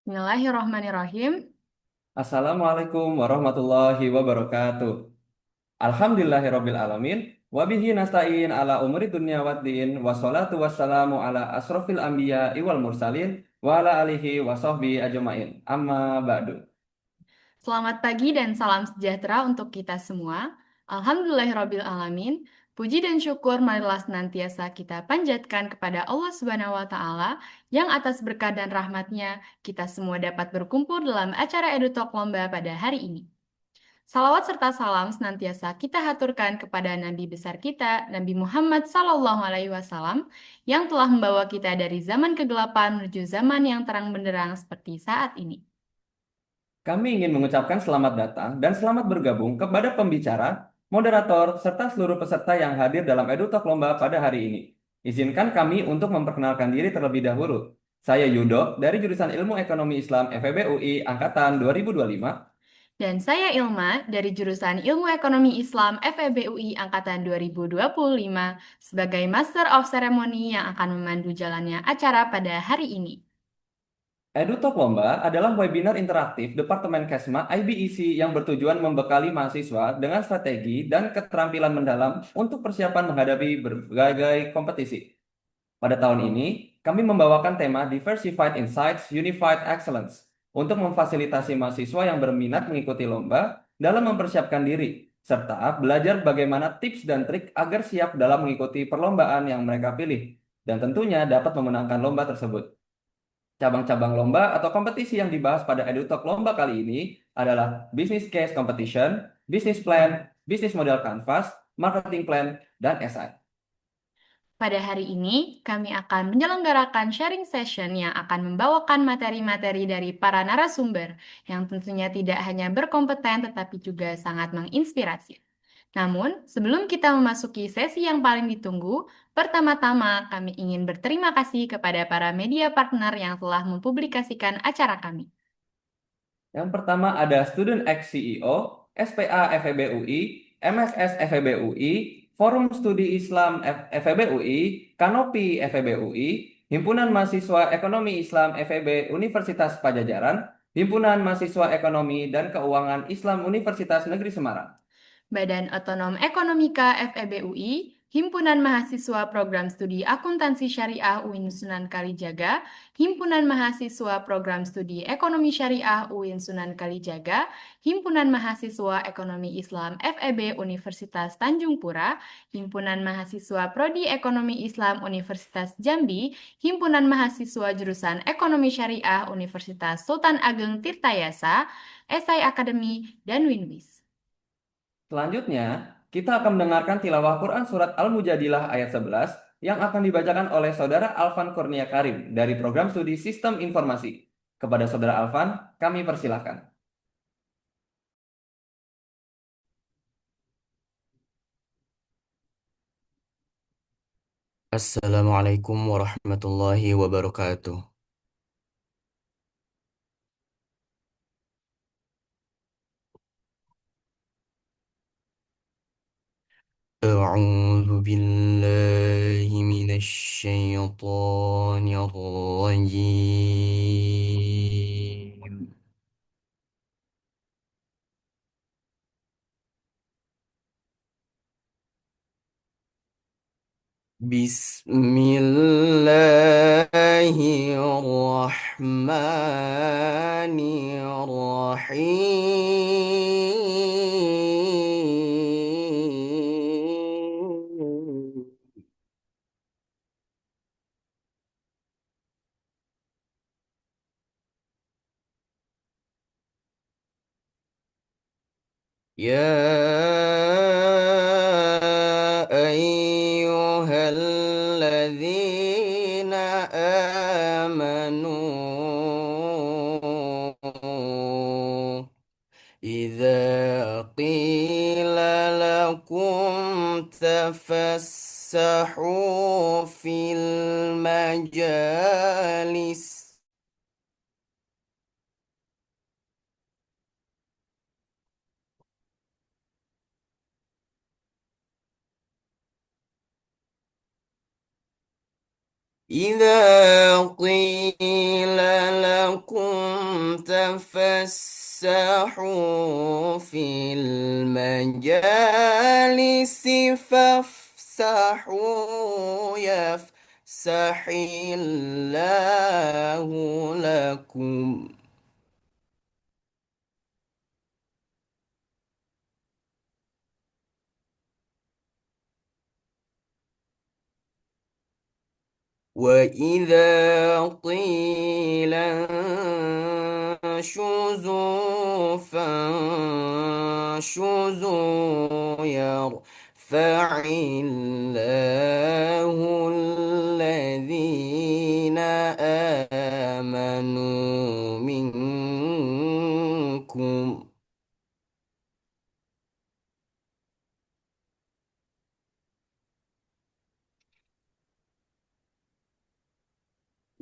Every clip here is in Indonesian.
Bismillahirrahmanirrahim. Assalamualaikum warahmatullahi wabarakatuh. Alhamdulillahirabbil alamin. Wabihi nasta'in ala umuri dunya waddin. Wassalatu wassalamu ala asrofil anbiya wal mursalin wa ala alihi wa sahbihi ajmain. Amma ba'du. Selamat pagi dan salam sejahtera untuk kita semua. Alhamdulillahirrabbilalamin. Puji dan syukur marilah senantiasa kita panjatkan kepada Allah Subhanahu wa Ta'ala yang atas berkah dan rahmatnya kita semua dapat berkumpul dalam acara EduTalk Lomba pada hari ini. Salawat serta salam senantiasa kita haturkan kepada Nabi besar kita, Nabi Muhammad Sallallahu Alaihi Wasallam, yang telah membawa kita dari zaman kegelapan menuju zaman yang terang benderang seperti saat ini. Kami ingin mengucapkan selamat datang dan selamat bergabung kepada pembicara, moderator, serta seluruh peserta yang hadir dalam EduTalk Lomba pada hari ini. Izinkan kami untuk memperkenalkan diri terlebih dahulu. Saya Yudo dari jurusan Ilmu Ekonomi Islam FEB UI Angkatan 2025. Dan saya Ilma dari jurusan Ilmu Ekonomi Islam FEB UI Angkatan 2025 sebagai Master of Ceremony yang akan memandu jalannya acara pada hari ini. EduTalk Lomba adalah webinar interaktif Departemen Kesma IBEC yang bertujuan membekali mahasiswa dengan strategi dan keterampilan mendalam untuk persiapan menghadapi berbagai kompetisi. Pada tahun ini, kami membawakan tema Diversified Insights Unified Excellence untuk memfasilitasi mahasiswa yang berminat mengikuti lomba dalam mempersiapkan diri, serta belajar bagaimana tips dan trik agar siap dalam mengikuti perlombaan yang mereka pilih, dan tentunya dapat memenangkan lomba tersebut. Cabang-cabang lomba atau kompetisi yang dibahas pada EduTalk Lomba kali ini adalah Business Case Competition, Business Plan, Business Model Canvas, Marketing Plan, dan SI. Pada hari ini, kami akan menyelenggarakan sharing session yang akan membawakan materi-materi dari para narasumber yang tentunya tidak hanya berkompeten tetapi juga sangat menginspirasi. Namun, sebelum kita memasuki sesi yang paling ditunggu, pertama-tama kami ingin berterima kasih kepada para media partner yang telah mempublikasikan acara kami. Yang pertama ada Student X CEO, SPA FEB UI, MSS FEB UI, Forum Studi Islam FEB UI, Kanopi FEB UI, Himpunan Mahasiswa Ekonomi Islam FEB Universitas Pajajaran, Himpunan Mahasiswa Ekonomi dan Keuangan Islam Universitas Negeri Semarang. Badan Otonom Ekonomika FEB UI, Himpunan Mahasiswa Program Studi Akuntansi Syariah UIN Sunan Kalijaga, Himpunan Mahasiswa Program Studi Ekonomi Syariah UIN Sunan Kalijaga, Himpunan Mahasiswa Ekonomi Islam FEB Universitas Tanjung Pura, Himpunan Mahasiswa Prodi Ekonomi Islam Universitas Jambi, Himpunan Mahasiswa Jurusan Ekonomi Syariah Universitas Sultan Ageng Tirtayasa, SI Academy, dan Winwis. Selanjutnya, kita akan mendengarkan tilawah Quran Surat Al-Mujadilah ayat 11 yang akan dibacakan oleh Saudara Alvan Kurnia Karim dari Program Studi Sistem Informasi. Kepada Saudara Alvan, kami persilahkan. Assalamualaikum warahmatullahi wabarakatuh. أعوذ بالله من الشيطان الرجيم. بسم الله الرحمن الرحيم. يا أيها الذين آمنوا إذا قيل لكم تفسحوا في المجالس إذا قيل لكم تفسحوا في المجالس فافسحوا يفسح الله لكم. وإذا قيل انشزوا فانشزوا يرفع الله الذين آمنوا منكم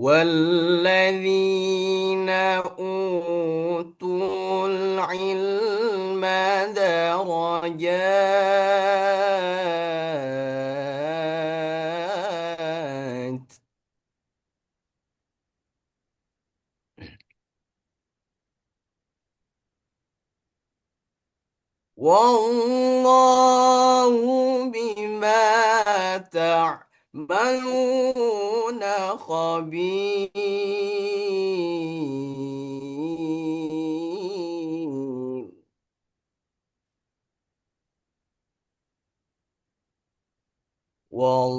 والذين أوتوا العلم درجات والله بما تعملون خبير. والله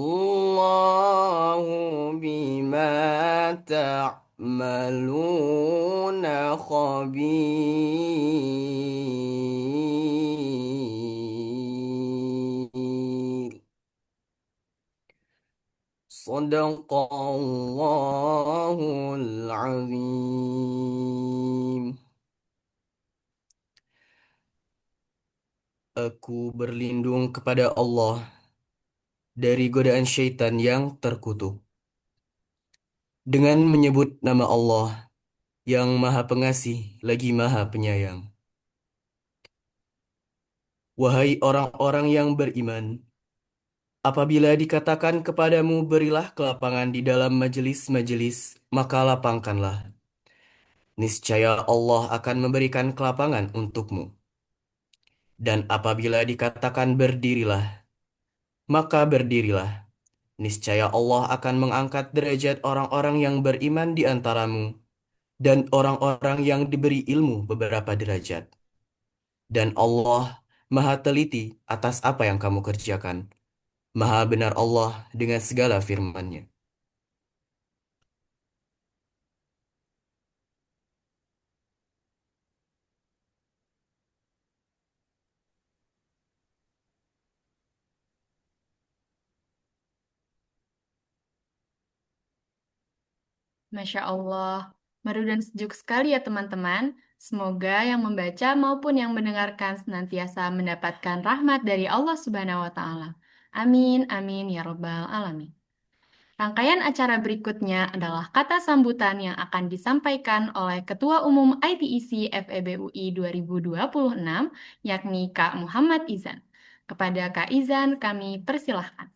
بما تعملون خبير. صدق الله العظيم. Aku berlindung kepada Allah dari godaan syaitan yang terkutuk. Dengan menyebut nama Allah yang Maha Pengasih lagi Maha Penyayang. Wahai orang-orang yang beriman, apabila dikatakan kepadamu berilah kelapangan di dalam majelis-majelis, maka lapangkanlah. Niscaya Allah akan memberikan kelapangan untukmu. Dan apabila dikatakan berdirilah, maka berdirilah. Niscaya Allah akan mengangkat derajat orang-orang yang beriman di antaramu dan orang-orang yang diberi ilmu beberapa derajat. Dan Allah Maha teliti atas apa yang kamu kerjakan. Maha benar Allah dengan segala firman-Nya. Masya Allah, merdu dan sejuk sekali ya teman-teman. Semoga yang membaca maupun yang mendengarkan senantiasa mendapatkan rahmat dari Allah Subhanahu wa Ta'ala. Amin, amin ya Rabbal 'Alamin. Rangkaian acara berikutnya adalah kata sambutan yang akan disampaikan oleh Ketua Umum IBEC FEBUI 2026, yakni Kak Muhammad Izan. Kepada Kak Izan, kami persilahkan.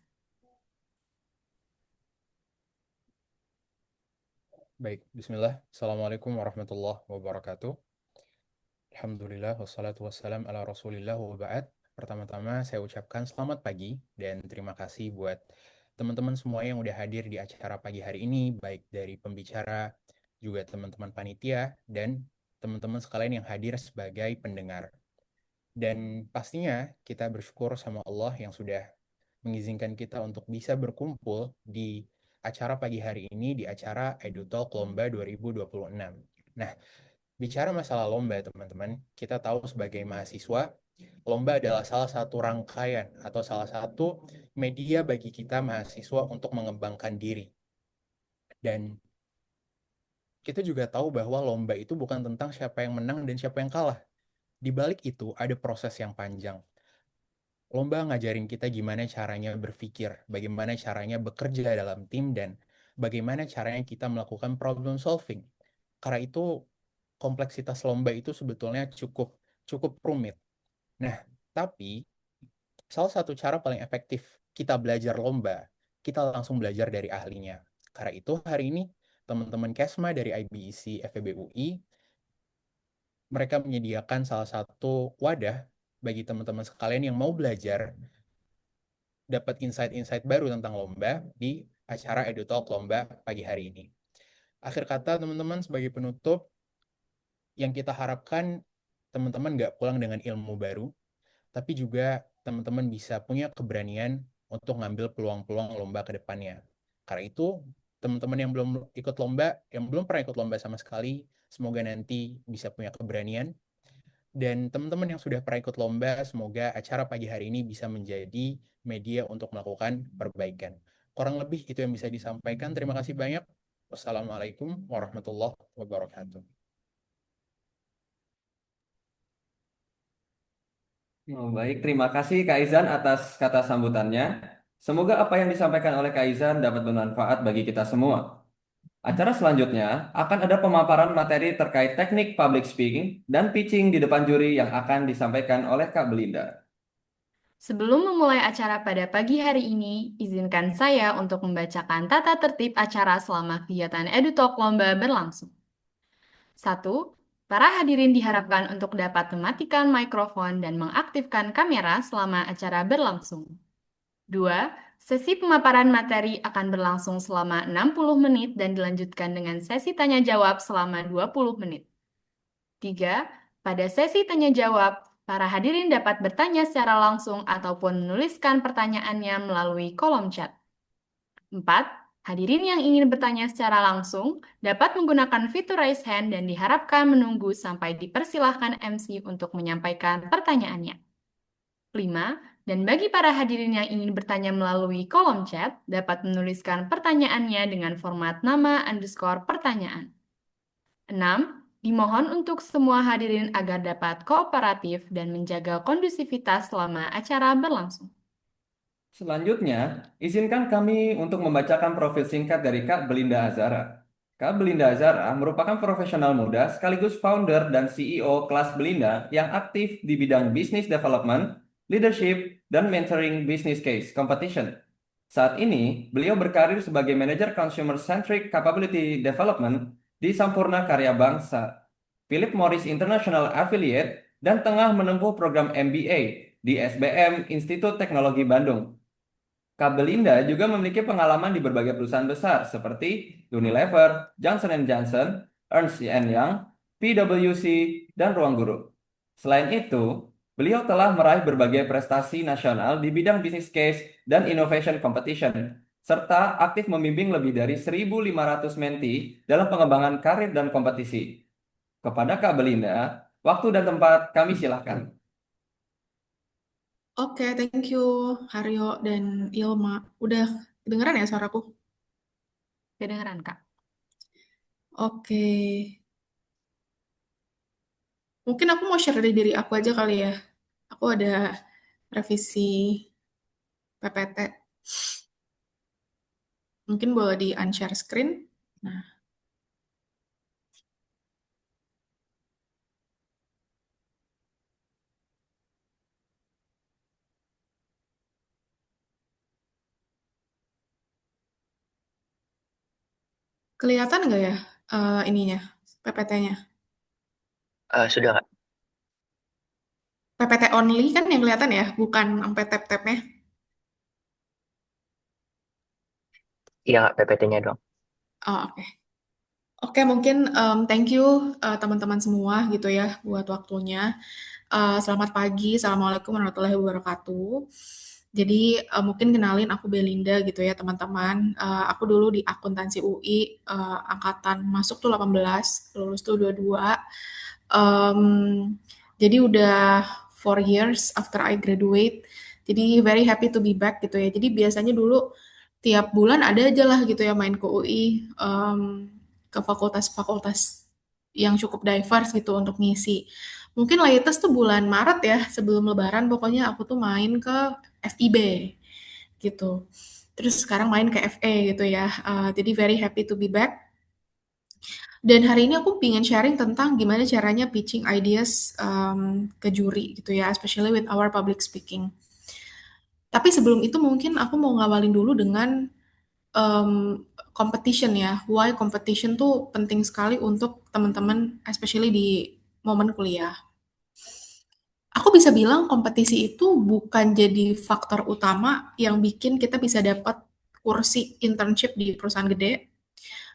Baik, bismillah. Assalamualaikum warahmatullahi wabarakatuh. Alhamdulillah, wassalatu wassalam ala rasulillah wa ba'd. Pertama-tama saya ucapkan selamat pagi dan terima kasih buat teman-teman semua yang udah hadir di acara pagi hari ini, baik dari pembicara, juga teman-teman panitia, dan teman-teman sekalian yang hadir sebagai pendengar. Dan pastinya kita bersyukur sama Allah yang sudah mengizinkan kita untuk bisa berkumpul di acara pagi hari ini di acara EduTalk Lomba 2026. Nah, bicara masalah lomba, teman-teman, kita tahu sebagai mahasiswa, lomba adalah salah satu rangkaian atau salah satu media bagi kita mahasiswa untuk mengembangkan diri. Dan kita juga tahu bahwa lomba itu bukan tentang siapa yang menang dan siapa yang kalah. Di balik itu ada proses yang panjang. Lomba ngajarin kita gimana caranya berpikir, bagaimana caranya bekerja dalam tim, dan bagaimana caranya kita melakukan problem solving. Karena itu kompleksitas lomba itu sebetulnya cukup cukup rumit. Nah, tapi salah satu cara paling efektif kita belajar lomba, kita langsung belajar dari ahlinya. Karena itu hari ini teman-teman Kesma dari IBEC FEB UI mereka menyediakan salah satu wadah bagi teman-teman sekalian yang mau belajar, dapat insight-insight baru tentang lomba di acara EduTalk Lomba pagi hari ini. Akhir kata teman-teman, sebagai penutup, yang kita harapkan teman-teman nggak pulang dengan ilmu baru, tapi juga teman-teman bisa punya keberanian untuk ngambil peluang-peluang lomba ke depannya. Karena itu, teman-teman yang belum ikut lomba, yang belum pernah ikut lomba sama sekali, semoga nanti bisa punya keberanian. Dan teman-teman yang sudah pernah ikut lomba, semoga acara pagi hari ini bisa menjadi media untuk melakukan perbaikan. Kurang lebih itu yang bisa disampaikan. Terima kasih banyak. Wassalamualaikum warahmatullahi wabarakatuh. Oh, baik, terima kasih Kak Izan atas kata sambutannya. Semoga apa yang disampaikan oleh Kak Izan dapat bermanfaat bagi kita semua. Acara selanjutnya akan ada pemaparan materi terkait teknik public speaking dan pitching di depan juri yang akan disampaikan oleh Kak Belinda. Sebelum memulai acara pada pagi hari ini, izinkan saya untuk membacakan tata tertib acara selama kegiatan EduTalk Lomba berlangsung. 1. Para hadirin diharapkan untuk dapat mematikan mikrofon dan mengaktifkan kamera selama acara berlangsung. 2. Sesi pemaparan materi akan berlangsung selama 60 menit dan dilanjutkan dengan sesi tanya-jawab selama 20 menit. 3. Pada sesi tanya-jawab, para hadirin dapat bertanya secara langsung ataupun menuliskan pertanyaannya melalui kolom chat. 4. Hadirin yang ingin bertanya secara langsung dapat menggunakan fitur raise hand dan diharapkan menunggu sampai dipersilahkan MC untuk menyampaikan pertanyaannya. 5. Dan bagi para hadirin yang ingin bertanya melalui kolom chat, dapat menuliskan pertanyaannya dengan format nama underscore pertanyaan. 6. Dimohon untuk semua hadirin agar dapat kooperatif dan menjaga kondusivitas selama acara berlangsung. Selanjutnya, izinkan kami untuk membacakan profil singkat dari Kak Belinda Azara. Kak Belinda Azara merupakan profesional muda sekaligus founder dan CEO kelas Belinda yang aktif di bidang business development, leadership, dan mentoring business case competition. Saat ini, beliau berkarir sebagai manajer consumer-centric capability development di Sampurna Karya Bangsa, Philip Morris International Affiliate, dan tengah menempuh program MBA di SBM Institut Teknologi Bandung. Kak Belinda juga memiliki pengalaman di berbagai perusahaan besar seperti Unilever, Johnson Johnson, Ernst Young, PwC, dan Ruang Guru. Selain itu, beliau telah meraih berbagai prestasi nasional di bidang business case dan innovation competition, serta aktif membimbing lebih dari 1.500 menti dalam pengembangan karir dan kompetisi. Kepada Kak Belinda, waktu dan tempat kami silahkan. Oke, thank you Haryo dan Ilma. Udah kedengeran ya suaraku? Kedengeran, Kak? Oke. Mungkin aku mau share dari diri aku aja kali ya. Aku ada revisi PPT. Mungkin boleh di unshare screen. Nah, kelihatan nggak ya ininya, PPT-nya? Sudah nggak? PPT only kan yang kelihatan ya, bukan sampai tab-tabnya. Iya nggak PPT-nya dong. Oh, oke. Oke, mungkin thank you teman-teman semua gitu ya buat waktunya. Selamat pagi, Assalamualaikum warahmatullahi wabarakatuh. Jadi mungkin kenalin aku Belinda gitu ya teman-teman. Aku dulu di akuntansi UI, angkatan masuk tuh 18, lulus tuh 22. Um, jadi udah 4 years after I graduate. Jadi very happy to be back gitu ya. Jadi biasanya dulu tiap bulan ada aja lah gitu ya main ke UI, ke fakultas-fakultas yang cukup diverse gitu untuk ngisi. Mungkin latest tuh bulan Maret ya, sebelum Lebaran pokoknya aku tuh main ke FIB gitu. Terus sekarang main ke FE gitu ya. Jadi very happy to be back. Dan hari ini aku pingin sharing tentang gimana caranya pitching ideas ke juri gitu ya, especially with our public speaking. Tapi sebelum itu mungkin aku mau ngawalin dulu dengan competition ya. Why competition tuh penting sekali untuk teman-teman, especially di momen kuliah. Aku bisa bilang kompetisi itu bukan jadi faktor utama yang bikin kita bisa dapat kursi internship di perusahaan gede,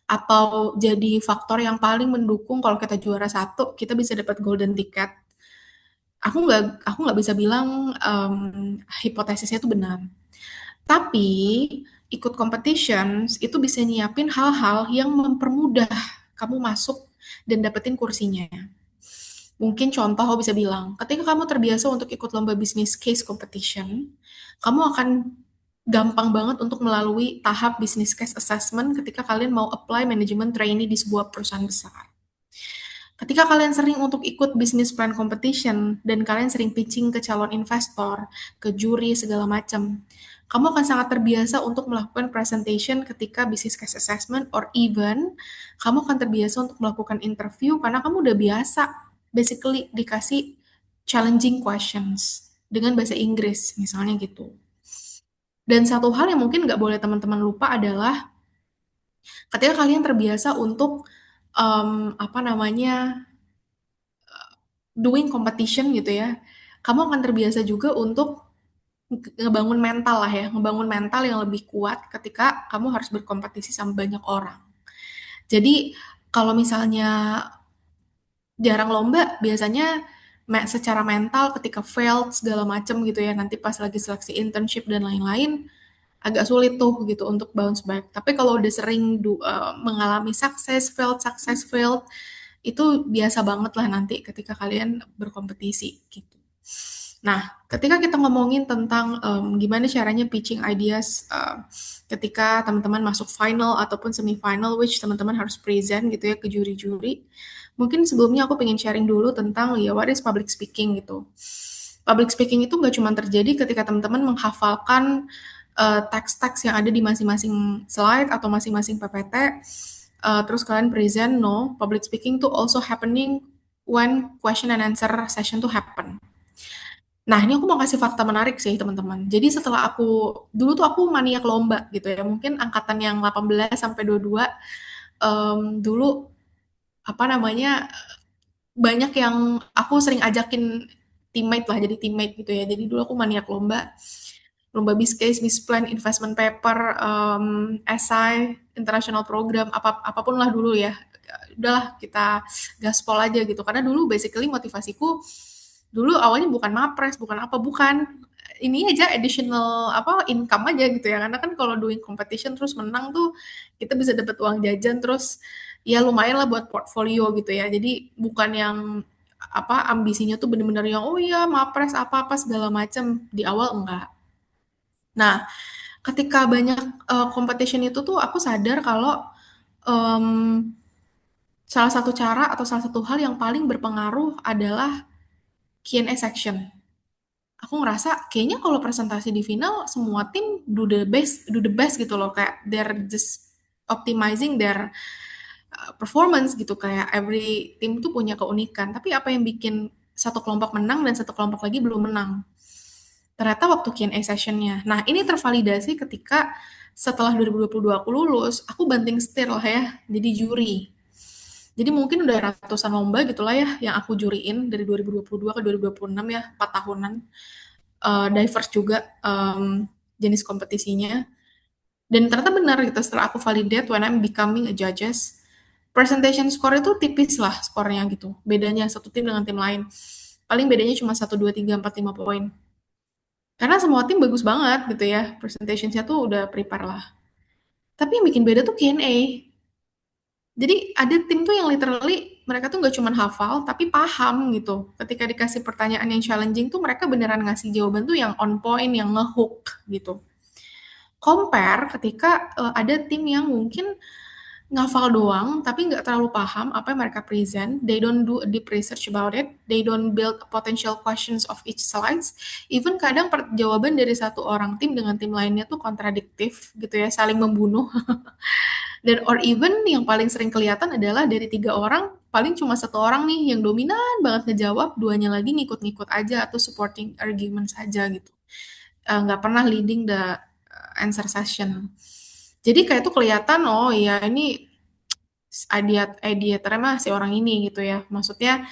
atau jadi faktor yang paling mendukung kalau kita juara satu, kita bisa dapat golden ticket. Aku nggak bisa bilang hipotesisnya itu benar. Tapi ikut competitions itu bisa nyiapin hal-hal yang mempermudah kamu masuk dan dapetin kursinya. Mungkin contoh aku bisa bilang, ketika kamu terbiasa untuk ikut lomba business case competition, kamu akan gampang banget untuk melalui tahap business case assessment ketika kalian mau apply manajemen trainee di sebuah perusahaan besar. Ketika kalian sering untuk ikut business plan competition dan kalian sering pitching ke calon investor, ke juri segala macam, kamu akan sangat terbiasa untuk melakukan presentation ketika business case assessment, or even kamu akan terbiasa untuk melakukan interview karena kamu udah biasa basically dikasih challenging questions dengan bahasa Inggris misalnya gitu. Dan satu hal yang mungkin nggak boleh teman-teman lupa adalah ketika kalian terbiasa untuk apa namanya, doing competition gitu ya, kamu akan terbiasa juga untuk ngebangun mental lah ya, ngebangun mental yang lebih kuat ketika kamu harus berkompetisi sama banyak orang. Jadi kalau misalnya jarang lomba, biasanya secara mental ketika failed segala macem gitu ya, nanti pas lagi seleksi internship dan lain-lain, agak sulit tuh gitu untuk bounce back. Tapi kalau udah sering mengalami sukses, failed, itu biasa banget lah nanti ketika kalian berkompetisi gitu. Nah, ketika kita ngomongin tentang gimana caranya pitching ideas ketika teman-teman masuk final ataupun semifinal, which teman-teman harus present gitu ya ke juri-juri. Mungkin sebelumnya aku pengen sharing dulu tentang ya what is public speaking gitu. Public speaking itu nggak cuma terjadi ketika teman-teman menghafalkan teks-teks yang ada di masing-masing slide atau masing-masing PPT, terus kalian present. No, public speaking tuh also happening when question and answer session tuh happen. Nah, ini aku mau kasih fakta menarik sih, teman-teman. Jadi setelah dulu tuh aku maniak lomba gitu ya, mungkin angkatan yang 18 sampai 22, dulu, apa namanya, banyak yang aku sering ajakin teammate lah, jadi teammate gitu ya. Jadi dulu aku maniak lomba Bizcase, Bizplan, investment paper, esai, international program, apapun lah dulu ya. Udahlah kita gaspol aja gitu. Karena dulu basically motivasiku dulu awalnya bukan mapres, bukan ini aja additional income aja gitu ya. Karena kan kalau doing competition terus menang tuh kita bisa dapat uang jajan, terus ya lumayan lah buat portfolio gitu ya. Jadi bukan yang ambisinya tuh bener-bener yang oh iya mapres apa-apa segala macam, di awal enggak. Nah, ketika banyak competition itu tuh aku sadar kalau salah satu cara atau salah satu hal yang paling berpengaruh adalah Q&A section. Aku ngerasa kayaknya kalau presentasi di final semua tim do the best gitu loh, kayak they're just optimizing their performance gitu, kayak every tim tuh punya keunikan. Tapi apa yang bikin satu kelompok menang dan satu kelompok lagi belum menang? Ternyata waktu Q&A session-nya. Nah, ini tervalidasi ketika setelah 2022 aku lulus, aku banting setir lah ya, jadi juri. Jadi mungkin udah ratusan lomba gitu lah ya yang aku juriin dari 2022 ke 2026 ya, 4 tahunan. Diverse juga jenis kompetisinya. Dan ternyata benar gitu, setelah aku validate when I'm becoming a judges, presentation score itu tipis lah skornya gitu. Bedanya satu tim dengan tim lain. Paling bedanya cuma 1, 2, 3, 4, 5 poin. Karena semua tim bagus banget gitu ya, presentationnya tuh udah prepare lah. Tapi yang bikin beda tuh Q&A. Jadi ada tim tuh yang literally mereka tuh nggak cuma hafal, tapi paham gitu. Ketika dikasih pertanyaan yang challenging tuh mereka beneran ngasih jawaban tuh yang on point, yang ngehook gitu. Compare ketika ada tim yang mungkin ngafal doang, tapi nggak terlalu paham apa yang mereka present. They don't do a deep research about it. They don't build potential questions of each slides. Even kadang jawaban dari satu orang tim dengan tim lainnya tuh kontradiktif gitu ya, saling membunuh. Dan or even yang paling sering kelihatan adalah dari 3 orang, paling cuma 1 orang nih yang dominan banget ngejawab, 2-nya lagi ngikut-ngikut aja atau supporting argument saja gitu. Nggak pernah leading the answer session. Jadi kayak tuh kelihatan, oh iya ini ideatornya mah si orang ini gitu ya. Maksudnya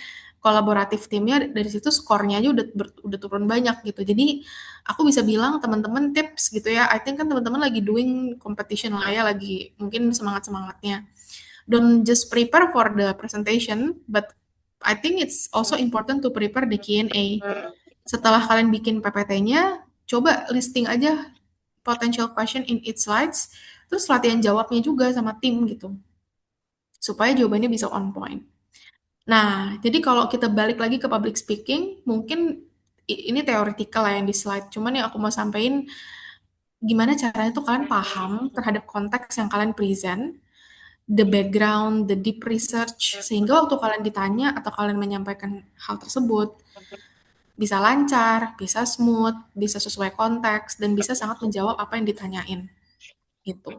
kolaboratif timnya dari situ skornya aja udah turun banyak gitu. Jadi aku bisa bilang teman-teman tips gitu ya. I think kan teman-teman lagi doing competition lah ya, lagi mungkin semangat-semangatnya. Don't just prepare for the presentation, but I think it's also important to prepare the Q&A. Setelah kalian bikin PPT-nya, coba listing aja potential question in each slides, terus latihan jawabnya juga sama tim gitu, supaya jawabannya bisa on point. Nah, jadi kalau kita balik lagi ke public speaking, mungkin ini teoretikal lah yang di slide, cuman yang aku mau sampaikan gimana caranya tuh kalian paham terhadap konteks yang kalian present, the background, the deep research, sehingga waktu kalian ditanya atau kalian menyampaikan hal tersebut, bisa lancar, bisa smooth, bisa sesuai konteks, dan bisa sangat menjawab apa yang ditanyain. Gitu.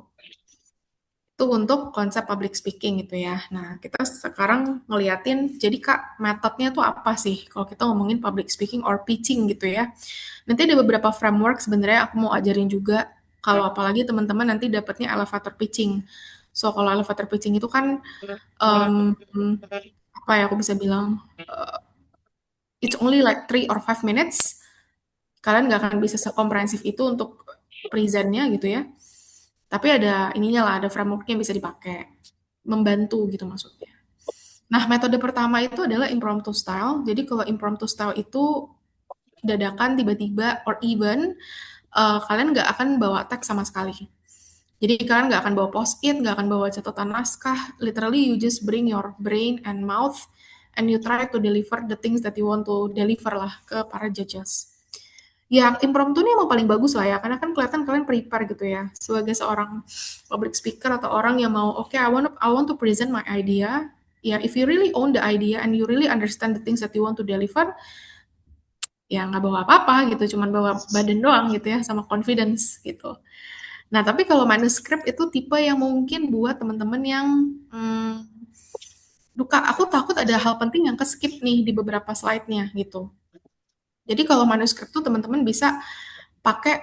Itu untuk konsep public speaking gitu ya. Nah, kita sekarang ngeliatin, jadi Kak, metodenya tuh apa sih kalau kita ngomongin public speaking or pitching gitu ya. Nanti ada beberapa framework sebenarnya aku mau ajarin juga, kalau apalagi teman-teman nanti dapatnya elevator pitching. So, kalau elevator pitching itu kan, apa ya aku bisa bilang, it's only like 3 or 5 minutes, kalian nggak akan bisa sekomprehensif itu untuk presentnya gitu ya. Tapi ada ininya lah, ada framework yang bisa dipakai. Membantu gitu maksudnya. Nah, metode pertama itu adalah impromptu style. Jadi kalau impromptu style itu dadakan tiba-tiba or even kalian nggak akan bawa teks sama sekali. Jadi kalian nggak akan bawa post-it, nggak akan bawa catatan naskah. Literally you just bring your brain and mouth and you try to deliver the things that you want to deliver lah ke para judges. Ya, impromptu ini emang paling bagus lah ya, karena kan kelihatan kalian prepare gitu ya. Sebagai seorang public speaker atau orang yang mau, okay, I want to present my idea. Ya, if you really own the idea and you really understand the things that you want to deliver, ya nggak bawa apa-apa gitu, cuman bawa badan doang gitu ya, sama confidence gitu. Nah, tapi kalau manuskrip itu tipe yang mungkin buat teman-teman yang, aku takut ada hal penting yang ke-skip nih di beberapa slide-nya gitu. Jadi kalau manuskrip tuh teman-teman bisa pakai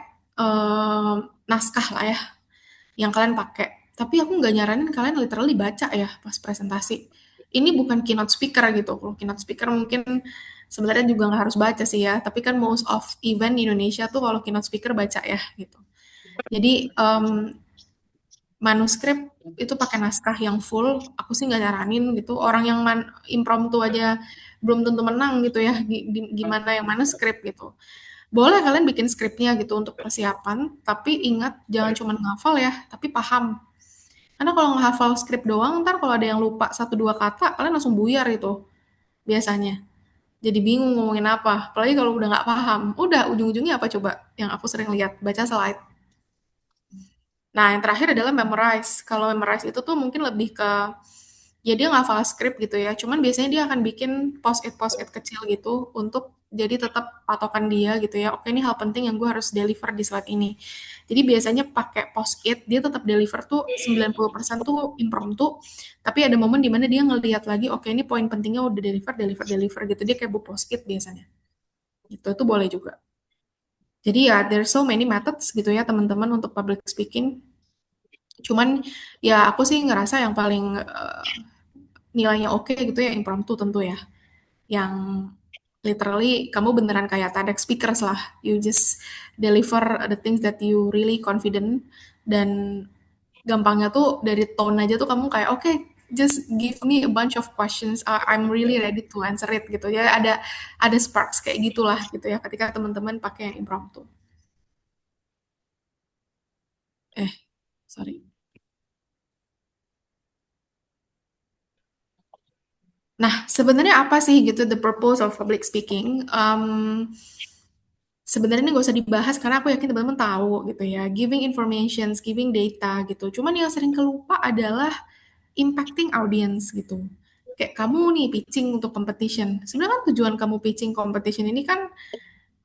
naskah lah ya yang kalian pakai. Tapi aku nggak nyaranin kalian literally baca ya pas presentasi. Ini bukan keynote speaker gitu. Kalau keynote speaker mungkin sebenarnya juga nggak harus baca sih ya. Tapi kan most of event di Indonesia tuh kalau keynote speaker baca ya gitu. Jadi manuskrip itu pakai naskah yang full. Aku sih nggak nyaranin gitu. Orang yang impromptu aja belum tentu menang gitu ya. Gimana yang manuskrip gitu. Boleh kalian bikin skripnya gitu untuk persiapan, tapi ingat jangan cuma ngafal ya, tapi paham. Karena kalau ngehafal skrip doang, ntar kalau ada yang lupa satu dua kata, kalian langsung buyar itu biasanya. Jadi bingung ngomongin apa, apalagi kalau udah nggak paham. Udah, ujung-ujungnya apa coba? Yang aku sering lihat, baca slide. Nah, yang terakhir adalah memorize. Kalau memorize itu tuh mungkin lebih ke, ya dia ngafal skrip gitu ya, cuman biasanya dia akan bikin post-it kecil gitu untuk jadi tetap patokan dia gitu ya. Oke, ini hal penting yang gue harus deliver di slide ini. Jadi biasanya pakai post-it, dia tetap deliver tuh 90% tuh impromptu, tapi ada momen dimana dia ngeliat lagi, oke ini poin pentingnya udah deliver gitu. Dia kayak buku post-it biasanya. Itu boleh juga. Jadi ya, there's so many methods gitu ya teman-teman untuk public speaking. Cuman ya aku sih ngerasa yang paling nilainya oke gitu ya impromptu tentu ya. Yang literally kamu beneran kayak TEDx speakers lah. You just deliver the things that you really confident dan gampangnya tuh dari tone aja tuh kamu kayak oke, just give me a bunch of questions. I'm really ready to answer it gitu. Ya ada sparks kayak gitulah gitu ya ketika teman-teman pakai yang impromptu. Sorry. Nah, sebenarnya apa sih gitu the purpose of public speaking? Sebenarnya ini gak usah dibahas karena aku yakin teman-teman tahu gitu ya. Giving information, giving data gitu. Cuman yang sering kelupa adalah impacting audience gitu. Kayak kamu nih pitching untuk competition. Sebenarnya kan tujuan kamu pitching competition ini kan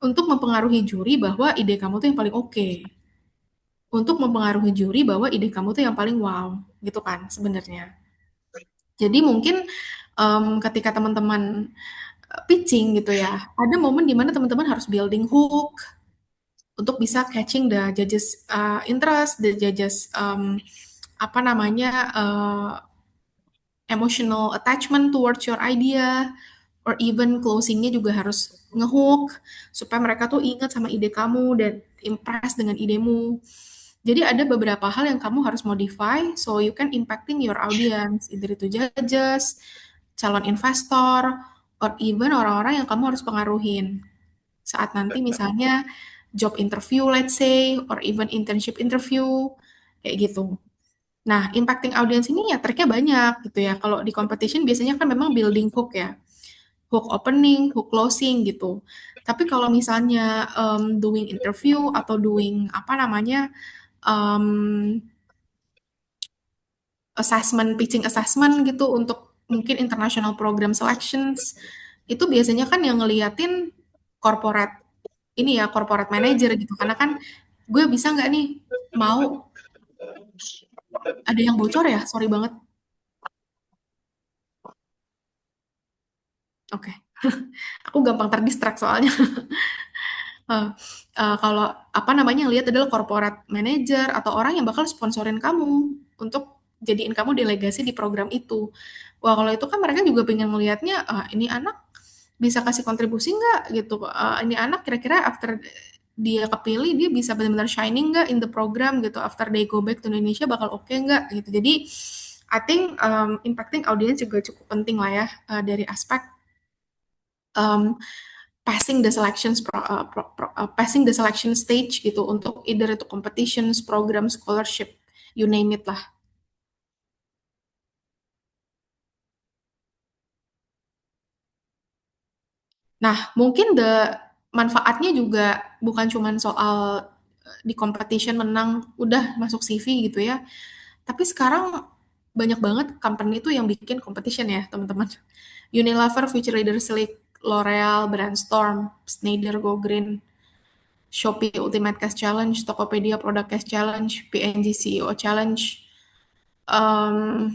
untuk mempengaruhi juri bahwa ide kamu tuh yang paling oke. Untuk mempengaruhi juri bahwa ide kamu tuh yang paling wow gitu kan sebenarnya. Jadi mungkin ketika teman-teman pitching gitu ya, ada momen di mana teman-teman harus building hook untuk bisa catching the judges interest, the judges emotional attachment towards your idea, or even closingnya juga harus ngehook supaya mereka tuh ingat sama ide kamu dan impress dengan idemu. Jadi ada beberapa hal yang kamu harus modify so you can impacting your audience, either itu judges, calon investor, or even orang-orang yang kamu harus pengaruhin saat nanti misalnya job interview let's say, or even internship interview, kayak gitu. Nah, impacting audience ini ya triknya banyak gitu ya. Kalau di competition biasanya kan memang building hook ya, hook opening, hook closing gitu. Tapi kalau misalnya doing interview atau doing apa namanya um, assessment, pitching assessment gitu untuk mungkin international program selections, itu biasanya kan yang ngeliatin corporate ini ya, corporate manager gitu. Karena kan gue bisa nggak nih mau ada yang bocor ya, sorry banget. Oke, aku gampang terdistract soalnya. Eh, kalau apa namanya lihat adalah corporate manager atau orang yang bakal sponsorin kamu untuk jadiin kamu delegasi di program itu. Wah, kalau itu kan mereka juga pengen ngelihatnya, ini anak bisa kasih kontribusi nggak gitu. Ini anak kira-kira after dia kepilih dia bisa benar-benar shining nggak in the program gitu. After they go back to Indonesia bakal oke nggak gitu. Jadi I think impacting audience juga cukup penting lah ya dari aspek um, passing the selections passing the selection stage gitu untuk either itu competitions, program, scholarship, you name it lah. Nah, mungkin manfaatnya juga bukan cuma soal di competition menang udah masuk CV gitu ya. Tapi sekarang banyak banget company itu yang bikin competition ya, teman-teman. Unilever, Future Leaders League, L'Oreal, Brandstorm, Schneider Go Green, Shopee Ultimate Cash Challenge, Tokopedia Product Cash Challenge, P&G CEO Challenge, um,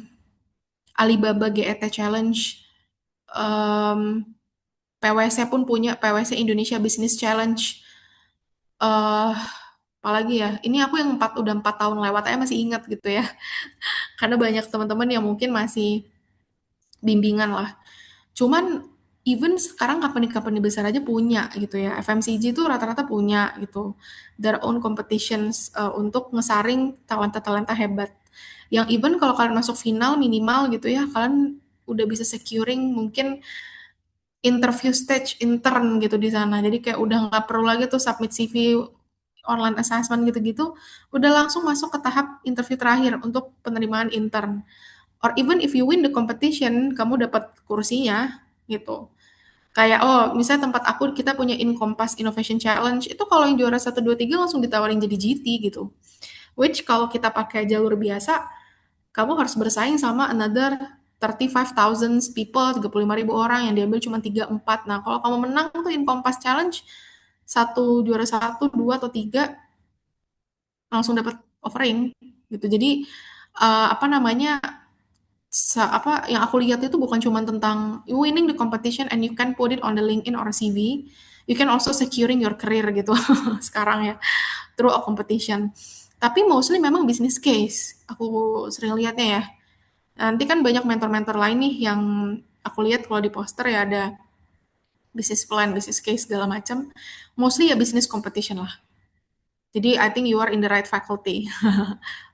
Alibaba GET Challenge, PwC pun punya PwC Indonesia Business Challenge. eh Apalagi ya, ini aku yang udah 4 tahun lewat aja masih ingat gitu ya. Karena banyak teman-teman yang mungkin masih bimbingan lah. Cuman even sekarang company-company besar aja punya gitu ya. FMCG itu rata-rata punya gitu. Their own competitions untuk ngesaring talenta-talenta hebat. Yang even kalau kalian masuk final minimal gitu ya, kalian udah bisa securing mungkin interview stage intern gitu di sana. Jadi kayak udah nggak perlu lagi tuh submit CV online assessment gitu-gitu, udah langsung masuk ke tahap interview terakhir untuk penerimaan intern. Or even if you win the competition, kamu dapat kursinya gitu. Kayak, oh, misalnya tempat aku, kita punya Incompass Innovation Challenge, itu kalau yang juara 1, 2, 3 langsung ditawarin jadi GT gitu. Which kalau kita pakai jalur biasa, kamu harus bersaing sama another 35,000 people, 35.000 orang yang diambil cuma 3, 4. Nah, kalau kamu menang tuh Incompass Challenge, juara 1, 2, atau 3, langsung dapat offering gitu. Jadi, apa namanya, apa yang aku lihat itu bukan cuma tentang you winning the competition and you can put it on the LinkedIn or CV, you can also securing your career gitu sekarang ya through a competition. Tapi mostly memang business case aku sering lihatnya ya. Nanti kan banyak mentor-mentor lain nih yang aku lihat kalau di poster ya ada business plan, business case segala macam. Mostly ya business competition lah. Jadi I think you are in the right faculty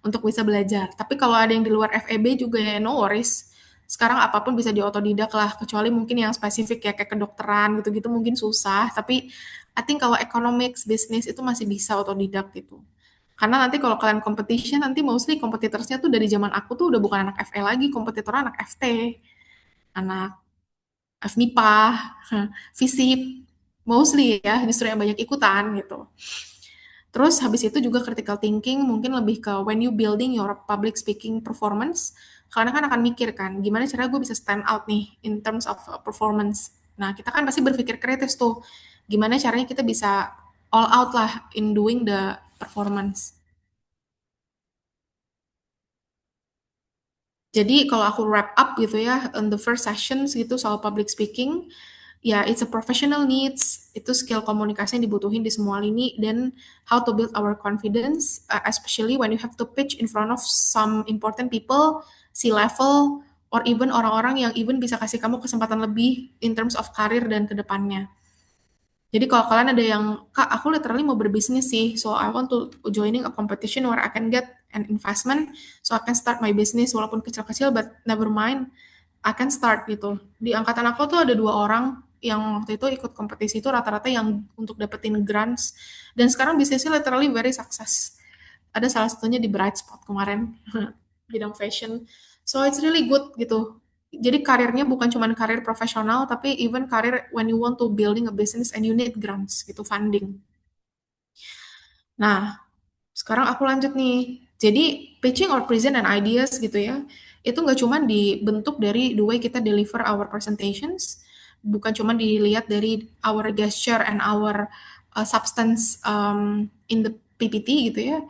untuk bisa belajar. Tapi kalau ada yang di luar FEB juga ya no worries. Sekarang apapun bisa diotodidak lah, kecuali mungkin yang spesifik ya kayak kedokteran gitu-gitu mungkin susah. Tapi I think kalau economics, bisnis itu masih bisa otodidak gitu. Karena nanti kalau kalian competition, nanti mostly kompetitornya tuh dari zaman aku tuh udah bukan anak FE lagi, kompetitornya anak FT, anak FMIPA, FISIP, mostly ya, justru yang banyak ikutan gitu. Terus habis itu juga critical thinking mungkin lebih ke when you building your public speaking performance, kalian kan akan mikir kan, gimana cara gue bisa stand out nih in terms of performance. Nah, kita kan pasti berpikir kritis tuh, gimana caranya kita bisa all out lah in doing the performance. Jadi kalau aku wrap up gitu ya, in the first sessions gitu soal public speaking, ya it's a professional needs, itu skill komunikasi yang dibutuhin di semua lini, dan how to build our confidence, especially when you have to pitch in front of some important people, C-level, or even orang-orang yang even bisa kasih kamu kesempatan lebih in terms of karir dan ke depannya. Jadi kalau kalian ada yang, Kak, aku literally mau berbisnis sih, so I want to joining a competition where I can get an investment, so I can start my business walaupun kecil-kecil, but never mind, I can start gitu. Di angkatan aku tuh ada 2 orang yang waktu itu ikut kompetisi itu rata-rata yang untuk dapetin grants, dan sekarang bisnisnya literally very success. Ada salah satunya di Bright Spot kemarin, bidang fashion. So it's really good gitu. Jadi karirnya bukan cuma karir profesional, tapi even karir when you want to building a business and you need grants gitu, funding. Nah, sekarang aku lanjut nih. Jadi pitching or present and ideas gitu ya, itu nggak cuma dibentuk dari the way kita deliver our presentations, bukan cuma dilihat dari our gesture and our substance in the PPT gitu ya,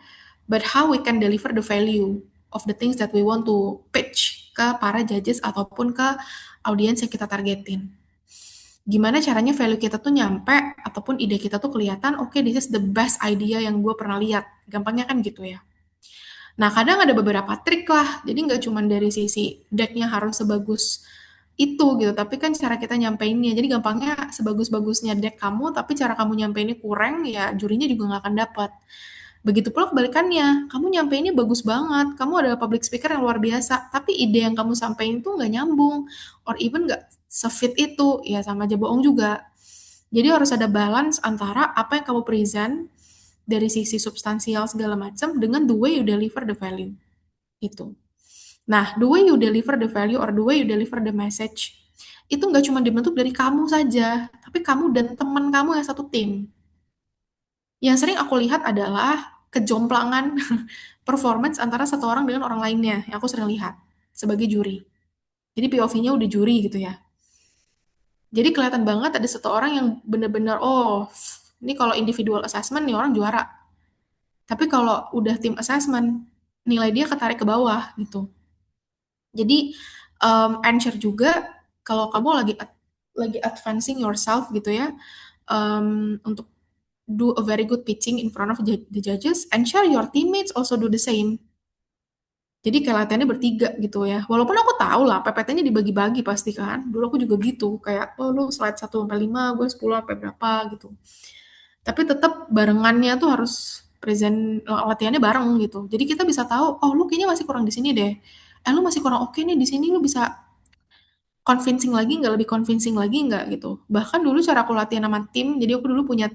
but how we can deliver the value of the things that we want to pitch ke para judges ataupun ke audiens yang kita targetin. Gimana caranya value kita tuh nyampe ataupun ide kita tuh kelihatan, oke, this is the best idea yang gue pernah lihat. Gampangnya kan gitu ya. Nah, kadang ada beberapa trik lah. Jadi nggak cuma dari sisi deck-nya harus sebagus itu gitu, tapi kan cara kita nyampeinnya. Jadi gampangnya sebagus-bagusnya deck kamu, tapi cara kamu nyampeinnya kurang, ya jurinya juga nggak akan dapat. Begitu pula kebalikannya, kamu nyampeinnya bagus banget, kamu adalah public speaker yang luar biasa, tapi ide yang kamu sampaikan itu nggak nyambung, or even nggak sefit itu, ya sama aja bohong juga. Jadi harus ada balance antara apa yang kamu present dari sisi substansial segala macam dengan the way you deliver the value itu. Nah, the way you deliver the value or the way you deliver the message itu nggak cuma dibentuk dari kamu saja, tapi kamu dan teman kamu yang satu tim. Yang sering aku lihat adalah kejomplangan performance antara satu orang dengan orang lainnya, yang aku sering lihat sebagai juri. Jadi POV-nya udah juri gitu ya. Jadi kelihatan banget ada satu orang yang bener-bener, oh, ini kalau individual assessment nih orang juara. Tapi kalau udah tim assessment, nilai dia ketarik ke bawah gitu. Jadi ensure juga kalau kamu lagi advancing yourself gitu ya, untuk do a very good pitching in front of the judges, ensure your teammates also do the same. Jadi kayak latihannya bertiga gitu ya. Walaupun aku tahu lah PPT-nya dibagi-bagi pasti kan. Dulu aku juga gitu, kayak oh lu slide 1 sampai 5, gue 10 sampai berapa gitu. Tapi tetap barengannya tuh harus present latihannya bareng gitu. Jadi kita bisa tahu, oh lu kayaknya masih kurang di sini deh. Lu masih kurang oke nih di sini, lu bisa convincing lagi nggak, lebih convincing lagi nggak gitu. Bahkan dulu cara aku latihan sama tim, jadi aku dulu punya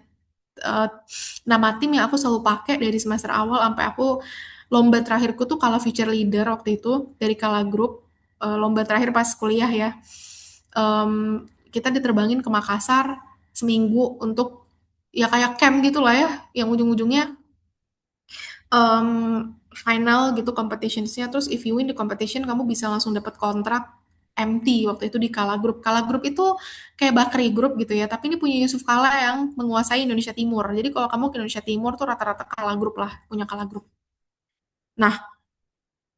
nama tim yang aku selalu pakai dari semester awal sampai aku lomba terakhirku tuh Kala Future Leader waktu itu dari Kala Group, lomba terakhir pas kuliah ya. Kita diterbangin ke Makassar seminggu untuk ya kayak camp gitu lah ya, yang ujung-ujungnya final gitu competitionsnya. Terus if you win the competition kamu bisa langsung dapat kontrak MT waktu itu di Kala Group. Kala Group itu kayak Bakri Group gitu ya, tapi ini punya Yusuf Kala yang menguasai Indonesia Timur. Jadi kalau kamu ke Indonesia Timur tuh rata-rata Kala Group lah, punya Kala Group. Nah,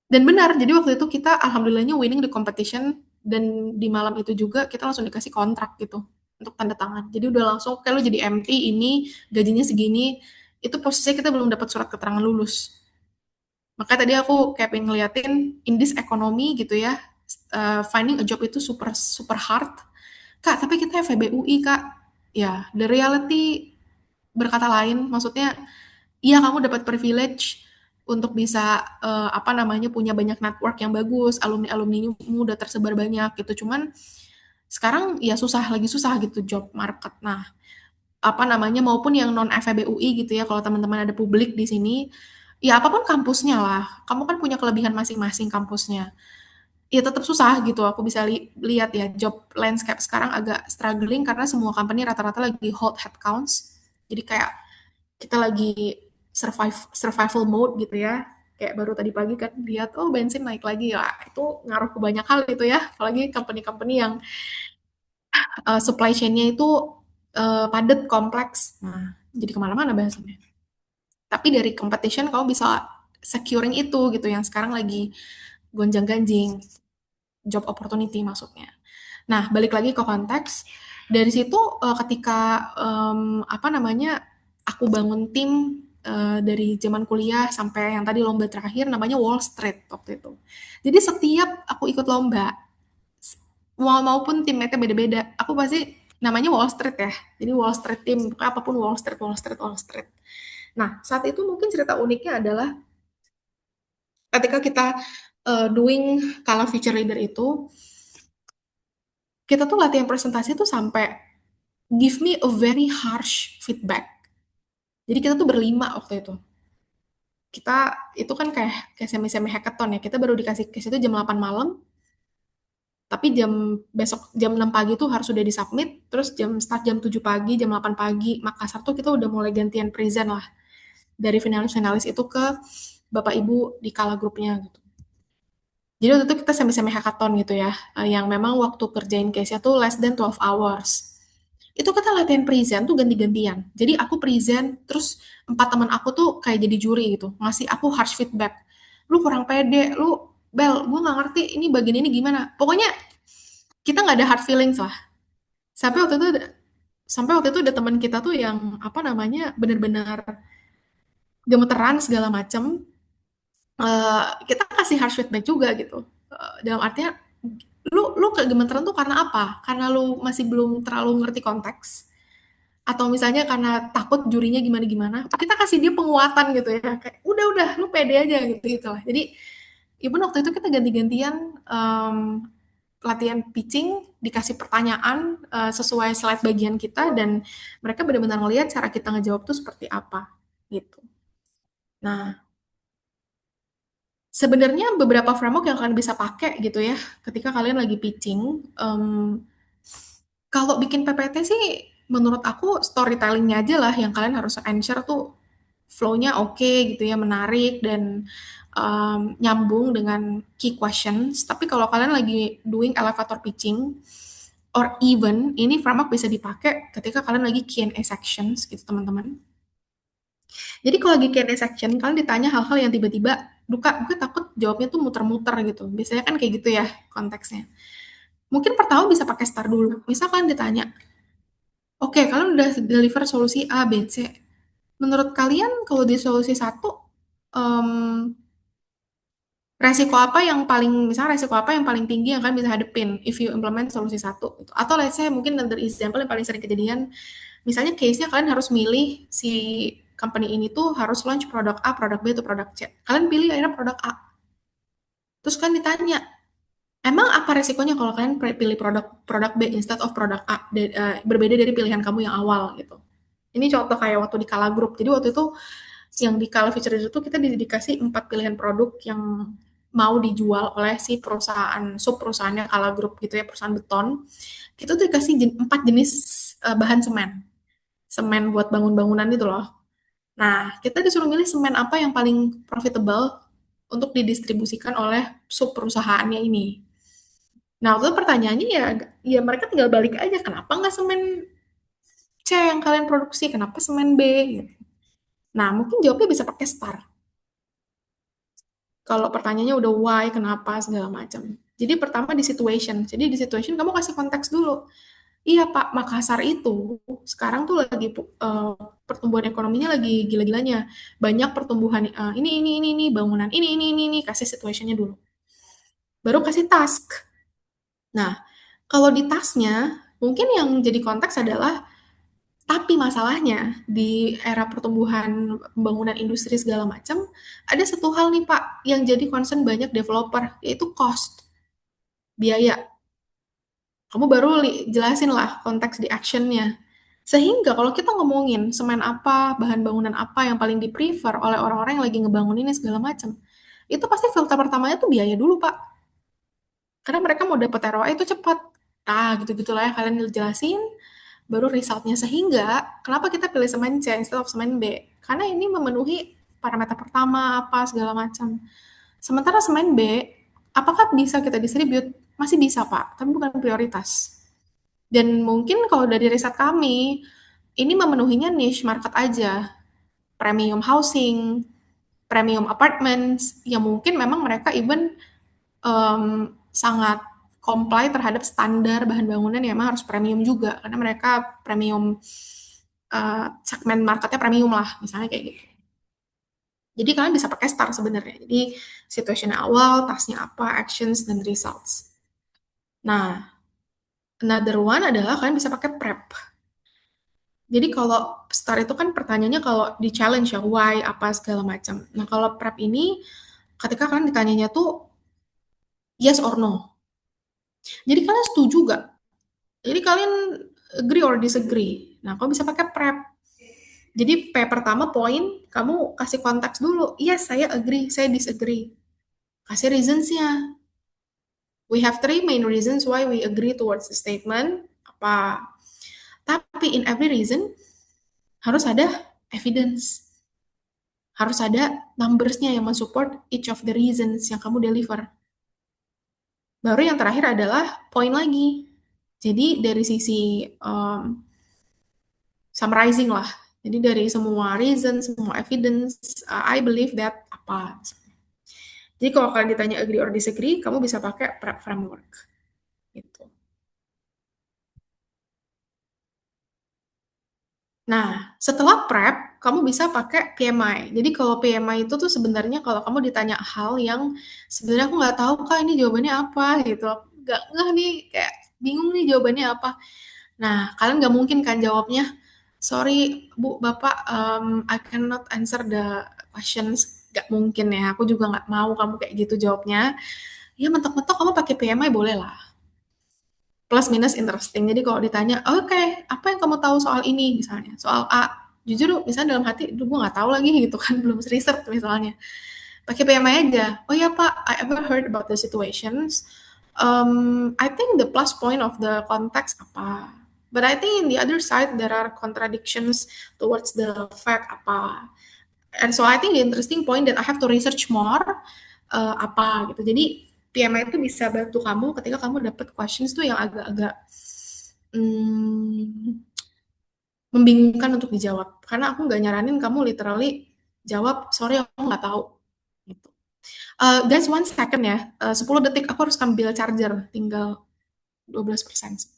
dan benar, jadi waktu itu kita alhamdulillahnya winning the competition, dan di malam itu juga kita langsung dikasih kontrak gitu untuk tanda tangan. Jadi udah langsung kayak lu jadi MT ini gajinya segini, itu posisinya kita belum dapat surat keterangan lulus. Makanya tadi aku kayak pengen ngeliatin in this economy gitu ya, finding a job itu super super hard. Kak, tapi kita FEB UI, Kak. Ya, the reality berkata lain, maksudnya iya kamu dapat privilege untuk bisa apa namanya punya banyak network yang bagus, alumni-alumnimu udah tersebar banyak gitu. Cuman sekarang ya lagi susah gitu job market. Nah, apa namanya maupun yang non FEB UI gitu ya, kalau teman-teman ada publik di sini, ya apapun kampusnya lah, kamu kan punya kelebihan masing-masing kampusnya. Ya tetap susah gitu, aku bisa lihat ya job landscape sekarang agak struggling karena semua company rata-rata lagi hold headcounts. Jadi kayak kita lagi survival mode gitu ya. Kayak baru tadi pagi kan lihat oh bensin naik lagi ya, itu ngaruh ke banyak hal itu ya. Apalagi company-company yang supply chain-nya itu padat, kompleks. Nah, jadi kemana-mana bahasanya. Tapi dari competition kamu bisa securing itu gitu yang sekarang lagi gonjang-ganjing, job opportunity maksudnya. Nah, balik lagi ke konteks, dari situ ketika apa namanya aku bangun tim dari zaman kuliah sampai yang tadi lomba terakhir namanya Wall Street waktu itu. Jadi setiap aku ikut lomba, maupun timnya beda-beda, aku pasti namanya Wall Street ya. Jadi Wall Street team, apapun Wall Street, Wall Street, Wall Street. Nah, saat itu mungkin cerita uniknya adalah ketika kita doing Kala Future Leader itu, kita tuh latihan presentasi tuh sampai give me a very harsh feedback. Jadi kita tuh berlima waktu itu. Kita itu kan kayak semi-semi hackathon ya. Kita baru dikasih case itu jam 8 malam, tapi besok jam 6 pagi tuh harus udah disubmit, terus start jam 7 pagi, jam 8 pagi, Makassar tuh kita udah mulai gantian present lah. Dari finalis-finalis itu ke Bapak Ibu di Kala grupnya gitu. Jadi waktu itu kita semi-semi hackathon gitu ya, yang memang waktu kerjain case-nya tuh less than 12 hours. Itu kita latihan present tuh ganti-gantian. Jadi aku present, terus 4 teman aku tuh kayak jadi juri gitu, ngasih aku harsh feedback. Lu kurang pede, lu Bel, gue nggak ngerti ini bagian ini gimana. Pokoknya kita nggak ada hard feelings lah. Sampai waktu itu ada teman kita tuh yang apa namanya bener-bener gemeteran segala macem. Kita kasih harsh feedback juga gitu. Dalam artinya lu kegemeteran tuh karena apa? Karena lu masih belum terlalu ngerti konteks, atau misalnya karena takut jurinya gimana-gimana. Kita kasih dia penguatan gitu ya. Kayak udah lu pede aja gitu lah. Jadi even waktu itu kita ganti-gantian latihan pitching, dikasih pertanyaan sesuai slide bagian kita, dan mereka benar-benar ngelihat cara kita ngejawab tuh seperti apa gitu. Nah, sebenarnya beberapa framework yang kalian bisa pakai gitu ya, ketika kalian lagi pitching. Kalau bikin PPT sih, menurut aku storytelling-nya aja lah yang kalian harus ensure tuh flow-nya oke gitu ya, menarik dan nyambung dengan key questions. Tapi kalau kalian lagi doing elevator pitching, or even ini framework bisa dipakai ketika kalian lagi Q&A sections gitu teman-teman. Jadi kalau lagi Q&A section, kalian ditanya hal-hal yang tiba-tiba, gue takut jawabnya tuh muter-muter gitu. Biasanya kan kayak gitu ya konteksnya. Mungkin pertama bisa pakai start dulu. Misal kalian ditanya, oke, kalian udah deliver solusi A, B, C. Menurut kalian kalau di solusi 1, misalnya resiko apa yang paling tinggi yang kalian bisa hadepin if you implement solusi 1 gitu. Atau let's say mungkin another example yang paling sering kejadian, misalnya case-nya kalian harus milih si company ini tuh harus launch produk A, produk B, atau produk C. Kalian pilih akhirnya produk A. Terus kan ditanya, emang apa resikonya kalau kalian pilih produk B instead of produk A, berbeda dari pilihan kamu yang awal gitu. Ini contoh kayak waktu di Kala Group. Jadi waktu itu yang di Kala Future itu kita dikasih 4 pilihan produk yang mau dijual oleh si sub perusahaannya Kala Group gitu ya, perusahaan beton. Kita tuh dikasih 4 jenis bahan semen buat bangun-bangunan itu loh. Nah, kita disuruh milih semen apa yang paling profitable untuk didistribusikan oleh sub perusahaannya ini. Nah, waktu itu pertanyaannya ya mereka tinggal balik aja, kenapa nggak semen C yang kalian produksi, kenapa semen B? Gitu. Nah, mungkin jawabnya bisa pakai star. Kalau pertanyaannya udah why, kenapa, segala macam. Jadi pertama di situation. Jadi di situation kamu kasih konteks dulu. Iya Pak, Makassar itu sekarang tuh lagi pertumbuhan ekonominya lagi gila-gilanya. Banyak pertumbuhan ini, bangunan ini, kasih situationnya dulu. Baru kasih task. Nah, kalau di tasknya, mungkin yang jadi konteks adalah, tapi masalahnya di era pertumbuhan pembangunan industri segala macam, ada satu hal nih Pak yang jadi concern banyak developer, yaitu cost, biaya. Kamu baru jelasin lah konteks di actionnya. Sehingga kalau kita ngomongin semen apa, bahan bangunan apa yang paling di-prefer oleh orang-orang yang lagi ngebangun ini segala macam, itu pasti filter pertamanya tuh biaya dulu Pak. Karena mereka mau dapat ROI itu cepat. Nah, gitu-gitulah ya kalian jelasin, baru resultnya. Sehingga, kenapa kita pilih semen C instead of semen B? Karena ini memenuhi parameter pertama, apa, segala macam. Sementara semen B, apakah bisa kita distribute? Masih bisa, Pak, tapi bukan prioritas. Dan mungkin kalau dari riset kami, ini memenuhinya niche market aja. Premium housing, premium apartments, yang mungkin memang mereka even sangat comply terhadap standar bahan bangunan yang memang harus premium juga, karena mereka premium segmen marketnya premium lah, misalnya kayak gitu. Jadi kalian bisa pakai STAR sebenarnya. Jadi situationnya awal, tasknya apa, actions, dan results. Nah, another one adalah kalian bisa pakai prep. Jadi kalau STAR itu kan pertanyaannya kalau di challenge ya, why, apa, segala macam. Nah, kalau prep ini, ketika kalian ditanyanya tuh yes or no. Jadi kalian setuju gak? Jadi kalian agree or disagree. Nah, kamu bisa pakai prep. Jadi P pertama poin, kamu kasih konteks dulu. Yes, saya agree, saya disagree. Kasih reasons-nya. We have three main reasons why we agree towards the statement. Apa? Tapi in every reason harus ada evidence. Harus ada numbers-nya yang mensupport each of the reasons yang kamu deliver. Baru yang terakhir adalah poin lagi. Jadi dari sisi summarizing lah. Jadi dari semua reason, semua evidence, I believe that apa. Jadi kalau kalian ditanya agree or disagree, kamu bisa pakai prep framework. Gitu. Nah, setelah prep, kamu bisa pakai PMI. Jadi kalau PMI itu tuh sebenarnya kalau kamu ditanya hal yang sebenarnya aku nggak tahu kak ini jawabannya apa gitu. Nggak nih, kayak bingung nih jawabannya apa. Nah, kalian nggak mungkin kan jawabnya, sorry Bu, Bapak, I cannot answer the questions. Nggak mungkin ya, aku juga nggak mau kamu kayak gitu jawabnya. Ya mentok-mentok kamu pakai PMI boleh lah. Plus minus interesting. Jadi kalau ditanya, oke, apa yang kamu tahu soal ini misalnya, soal A, jujur misalnya dalam hati, gue nggak tahu lagi gitu kan, belum research misalnya. Pakai PMI aja. Oh ya Pak, I ever heard about the situations. I think the plus point of the context apa. But I think in the other side there are contradictions towards the fact apa. And so I think the interesting point that I have to research more apa gitu. Jadi PMI itu bisa bantu kamu ketika kamu dapat questions tuh yang agak-agak hmm, membingungkan untuk dijawab. Karena aku nggak nyaranin kamu literally jawab, sorry aku nggak tahu. Gitu. Guys, 1 second ya. 10 detik aku harus ambil charger. Tinggal 12%.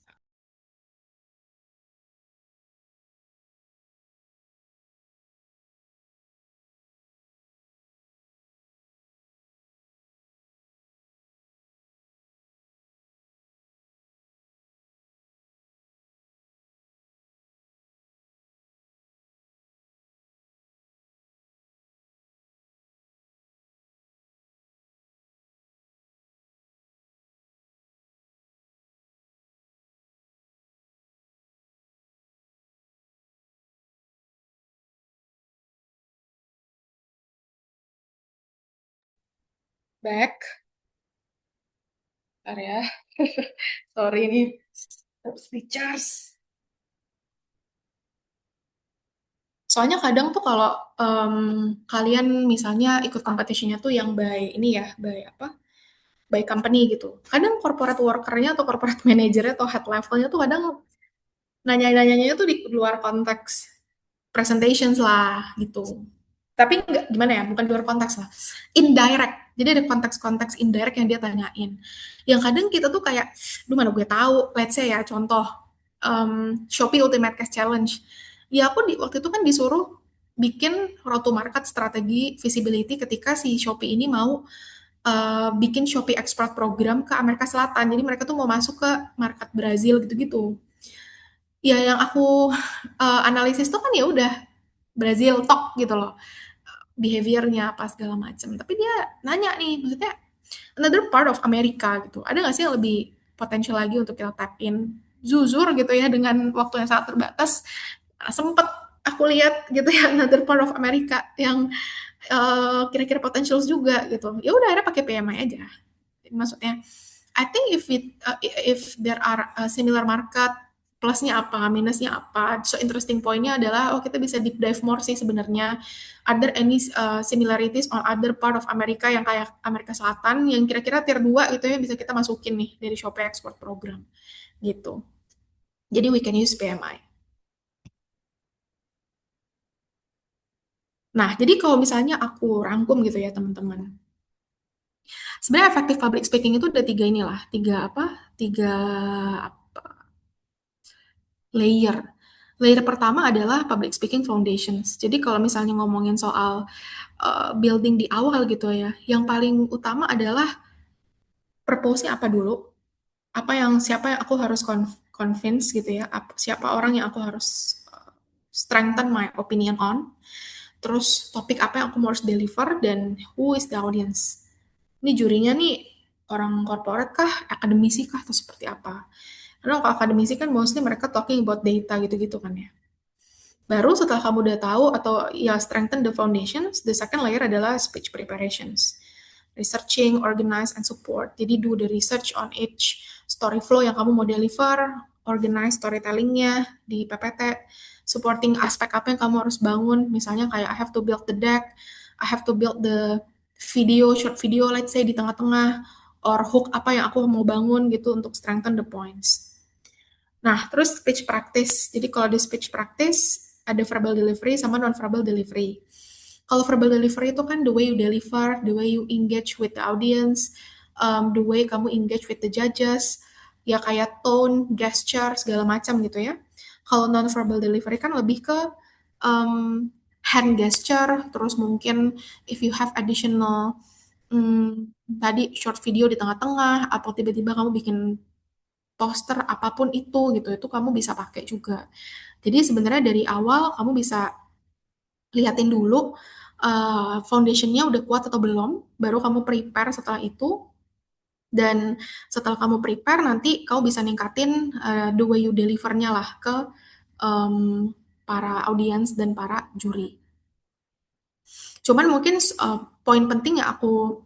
Back. Bentar ya. Sorry nih. Harus di-charge. Soalnya kadang tuh kalau kalian misalnya ikut competition-nya tuh yang by ini ya, by apa? By company gitu. Kadang corporate worker-nya atau corporate manager-nya atau head level-nya tuh kadang nanya-nanyanya tuh di luar konteks presentations lah gitu. Tapi enggak gimana ya, bukan di luar konteks lah. Indirect. Jadi ada konteks-konteks indirect yang dia tanyain. Yang kadang kita tuh kayak, duh mana gue tahu. Let's say ya, contoh Shopee Ultimate Cash Challenge. Ya aku waktu itu kan disuruh bikin road to market strategi visibility ketika si Shopee ini mau bikin Shopee Export program ke Amerika Selatan. Jadi mereka tuh mau masuk ke market Brazil gitu-gitu. Ya yang aku analisis tuh kan ya udah Brazil top gitu loh, behaviornya apa segala macam. Tapi dia nanya nih, maksudnya another part of Amerika gitu. Ada nggak sih yang lebih potensial lagi untuk kita tap in? Jujur gitu ya, dengan waktu yang sangat terbatas, sempet aku lihat gitu ya another part of Amerika yang kira-kira potensial juga gitu. Ya udah akhirnya pakai PMI aja. Maksudnya I think if there are similar market, plusnya apa, minusnya apa. So interesting pointnya adalah oh kita bisa deep dive more sih sebenarnya. Are there any similarities on other part of Amerika yang kayak Amerika Selatan yang kira-kira tier 2 gitu ya bisa kita masukin nih dari Shopee Export Program gitu. Jadi we can use PMI. Nah, jadi kalau misalnya aku rangkum gitu ya teman-teman. Sebenarnya effective public speaking itu ada tiga inilah, tiga apa? Tiga apa? Layer. Layer pertama adalah public speaking foundations. Jadi kalau misalnya ngomongin soal building di awal gitu ya, yang paling utama adalah purpose-nya apa dulu, siapa yang aku harus convince gitu ya, siapa orang yang aku harus strengthen my opinion on, terus topik apa yang aku harus deliver, dan who is the audience. Ini jurinya nih orang corporate kah, akademisi kah, atau seperti apa. Karena kalau akademisi kan mostly mereka talking about data gitu-gitu kan ya. Baru setelah kamu udah tahu atau ya strengthen the foundations, the second layer adalah speech preparations. Researching, organize, and support. Jadi do the research on each story flow yang kamu mau deliver, organize storytellingnya di PPT, supporting aspek apa yang kamu harus bangun. Misalnya kayak I have to build the deck, I have to build the video, short video, let's say di tengah-tengah, or hook apa yang aku mau bangun gitu untuk strengthen the points. Nah, terus speech practice. Jadi kalau di speech practice, ada verbal delivery sama non-verbal delivery. Kalau verbal delivery itu kan the way you deliver, the way you engage with the audience, the way kamu engage with the judges, ya kayak tone, gesture, segala macam gitu ya. Kalau non-verbal delivery kan lebih ke hand gesture, terus mungkin if you have additional tadi short video di tengah-tengah, atau tiba-tiba kamu bikin poster apapun itu gitu, itu kamu bisa pakai juga. Jadi sebenarnya dari awal kamu bisa liatin dulu foundationnya udah kuat atau belum, baru kamu prepare setelah itu. Dan setelah kamu prepare, nanti kamu bisa ningkatin the way you deliver-nya lah ke para audiens dan para juri. Cuman mungkin poin penting yang aku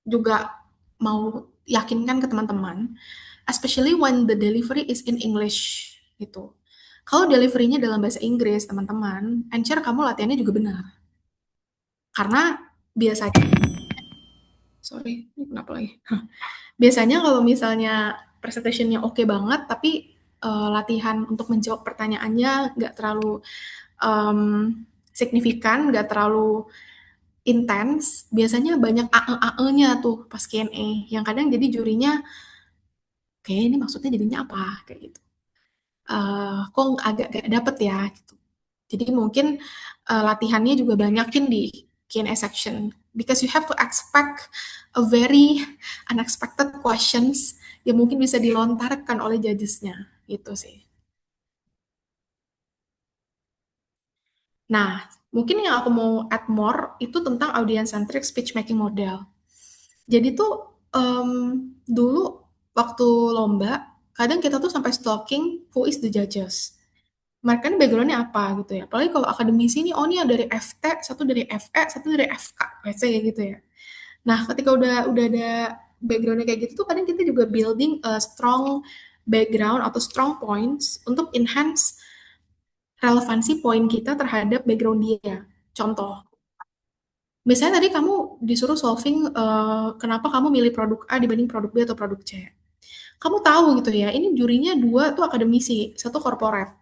juga mau yakinkan ke teman-teman, especially when the delivery is in English gitu. Kalau delivery-nya dalam bahasa Inggris, teman-teman, ensure kamu latihannya juga benar. Karena biasanya, sorry, ini kenapa lagi? Biasanya kalau misalnya presentation-nya oke banget, tapi latihan untuk menjawab pertanyaannya nggak terlalu signifikan, nggak terlalu intens, biasanya banyak AE-AE-nya tuh pas Q&A, yang kadang jadi jurinya, oke ini maksudnya jadinya apa, kayak gitu. Kok agak gak dapet ya, gitu. Jadi mungkin latihannya juga banyakin di Q&A section, because you have to expect a very unexpected questions yang mungkin bisa dilontarkan oleh judges-nya, gitu sih. Nah, mungkin yang aku mau add more itu tentang audience-centric speech making model. Jadi tuh dulu waktu lomba, kadang kita tuh sampai stalking who is the judges. Mereka ini background-nya apa gitu ya. Apalagi kalau akademisi ini, oh ini dari FT, satu dari FE, satu dari FK, let's say kayak gitu ya. Nah, ketika udah ada background-nya kayak gitu tuh kadang kita juga building a strong background atau strong points untuk enhance relevansi poin kita terhadap background dia. Contoh, misalnya tadi kamu disuruh solving kenapa kamu milih produk A dibanding produk B atau produk C. Kamu tahu gitu ya, ini jurinya dua tuh akademisi, satu corporate.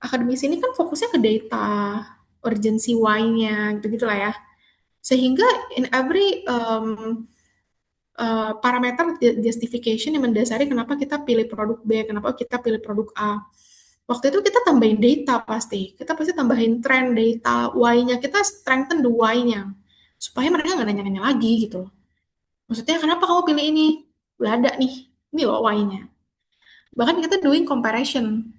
Akademisi ini kan fokusnya ke data, urgency why-nya, gitu-gitu lah ya. Sehingga in every parameter justification yang mendasari kenapa kita pilih produk B, kenapa kita pilih produk A. Waktu itu kita tambahin data pasti. Kita pasti tambahin trend, data, why-nya. Kita strengthen the why-nya. Supaya mereka nggak nanya-nanya lagi gitu. Maksudnya kenapa kamu pilih ini? Udah ada nih. Ini loh why-nya. Bahkan kita doing comparison.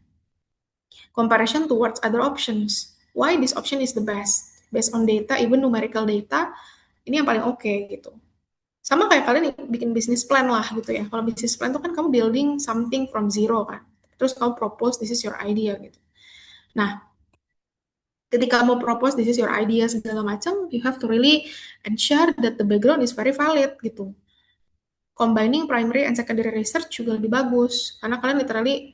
Comparison towards other options. Why this option is the best? Based on data, even numerical data, ini yang paling oke gitu. Sama kayak kalian bikin business plan lah gitu ya. Kalau business plan itu kan kamu building something from zero kan. Terus kamu propose this is your idea gitu. Nah, ketika kamu propose this is your idea segala macam, you have to really ensure that the background is very valid gitu. Combining primary and secondary research juga lebih bagus karena kalian literally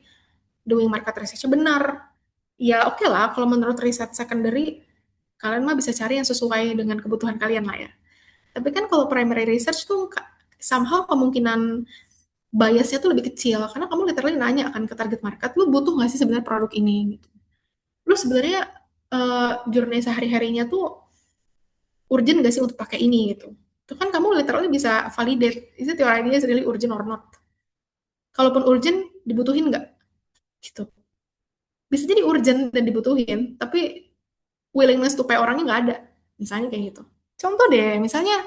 doing market research benar. Ya oke lah, kalau menurut riset secondary, kalian mah bisa cari yang sesuai dengan kebutuhan kalian lah ya. Tapi kan kalau primary research tuh somehow kemungkinan biasnya tuh lebih kecil karena kamu literally nanya akan ke target market, lu butuh nggak sih sebenarnya produk ini gitu. Lu sebenarnya journey sehari-harinya tuh urgent nggak sih untuk pakai ini gitu. Itu kan kamu literally bisa validate, is it your idea is really urgent or not. Kalaupun urgent, dibutuhin nggak? Gitu. Bisa jadi urgent dan dibutuhin, tapi willingness to pay orangnya nggak ada. Misalnya kayak gitu. Contoh deh, misalnya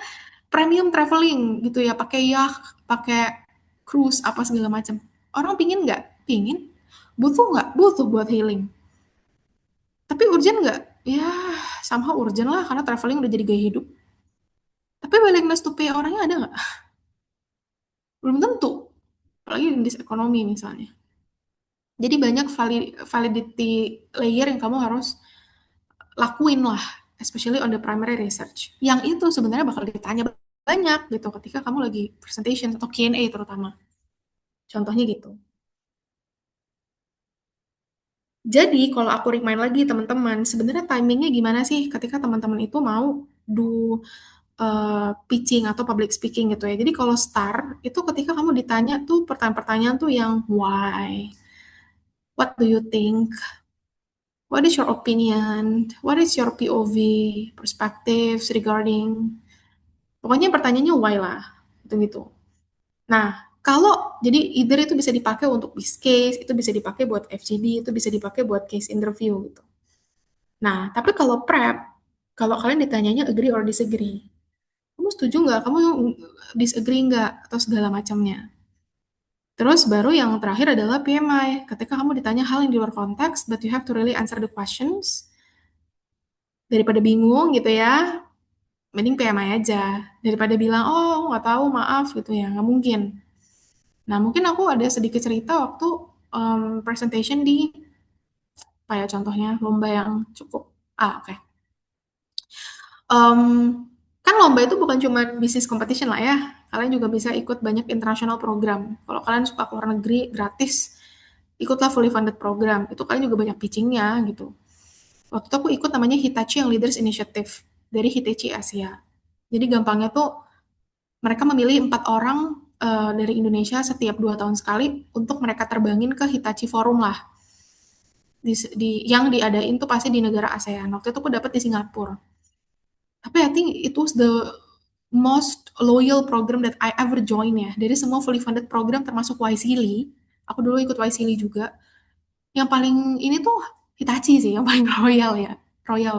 premium traveling gitu ya, pakai yacht, pakai cruise, apa segala macam. Orang pingin nggak? Pingin. Butuh nggak? Butuh buat healing. Tapi urgent nggak? Ya, somehow urgent lah, karena traveling udah jadi gaya hidup. Tapi willingness to pay orangnya ada nggak? Belum tentu. Apalagi di ekonomi misalnya. Jadi banyak validity layer yang kamu harus lakuin lah, especially on the primary research. Yang itu sebenarnya bakal ditanya banyak gitu ketika kamu lagi presentation atau Q&A terutama. Contohnya gitu. Jadi kalau aku remind lagi teman-teman, sebenarnya timingnya gimana sih ketika teman-teman itu mau do pitching atau public speaking gitu ya. Jadi kalau start itu ketika kamu ditanya tuh pertanyaan-pertanyaan tuh yang why, what do you think, what is your opinion, what is your POV, perspectives regarding, pokoknya pertanyaannya why lah, gitu-gitu. Nah, kalau jadi either itu bisa dipakai untuk bis case, itu bisa dipakai buat FGD, itu bisa dipakai buat case interview gitu. Nah, tapi kalau prep, kalau kalian ditanyanya agree or disagree, kamu setuju nggak? Kamu disagree nggak? Atau segala macamnya. Terus baru yang terakhir adalah PMI. Ketika kamu ditanya hal yang di luar konteks, but you have to really answer the questions, daripada bingung gitu ya, mending PMI aja. Daripada bilang, oh nggak tahu, maaf gitu ya, nggak mungkin. Nah, mungkin aku ada sedikit cerita waktu presentation di, apa ya contohnya, lomba yang cukup, oke. Em, kan lomba itu bukan cuma bisnis competition lah ya, kalian juga bisa ikut banyak international program. Kalau kalian suka ke luar negeri gratis, ikutlah fully funded program. Itu kalian juga banyak pitchingnya gitu. Waktu itu aku ikut namanya Hitachi yang Leaders Initiative dari Hitachi Asia. Jadi gampangnya tuh mereka memilih 4 orang dari Indonesia setiap 2 tahun sekali untuk mereka terbangin ke Hitachi Forum lah. Yang diadain tuh pasti di negara ASEAN. Waktu itu aku dapat di Singapura. Tapi I think it was the most loyal program that I ever join ya. Dari semua fully funded program termasuk YSEALI, aku dulu ikut YSEALI juga. Yang paling ini tuh Hitachi sih, yang paling royal ya. Royal.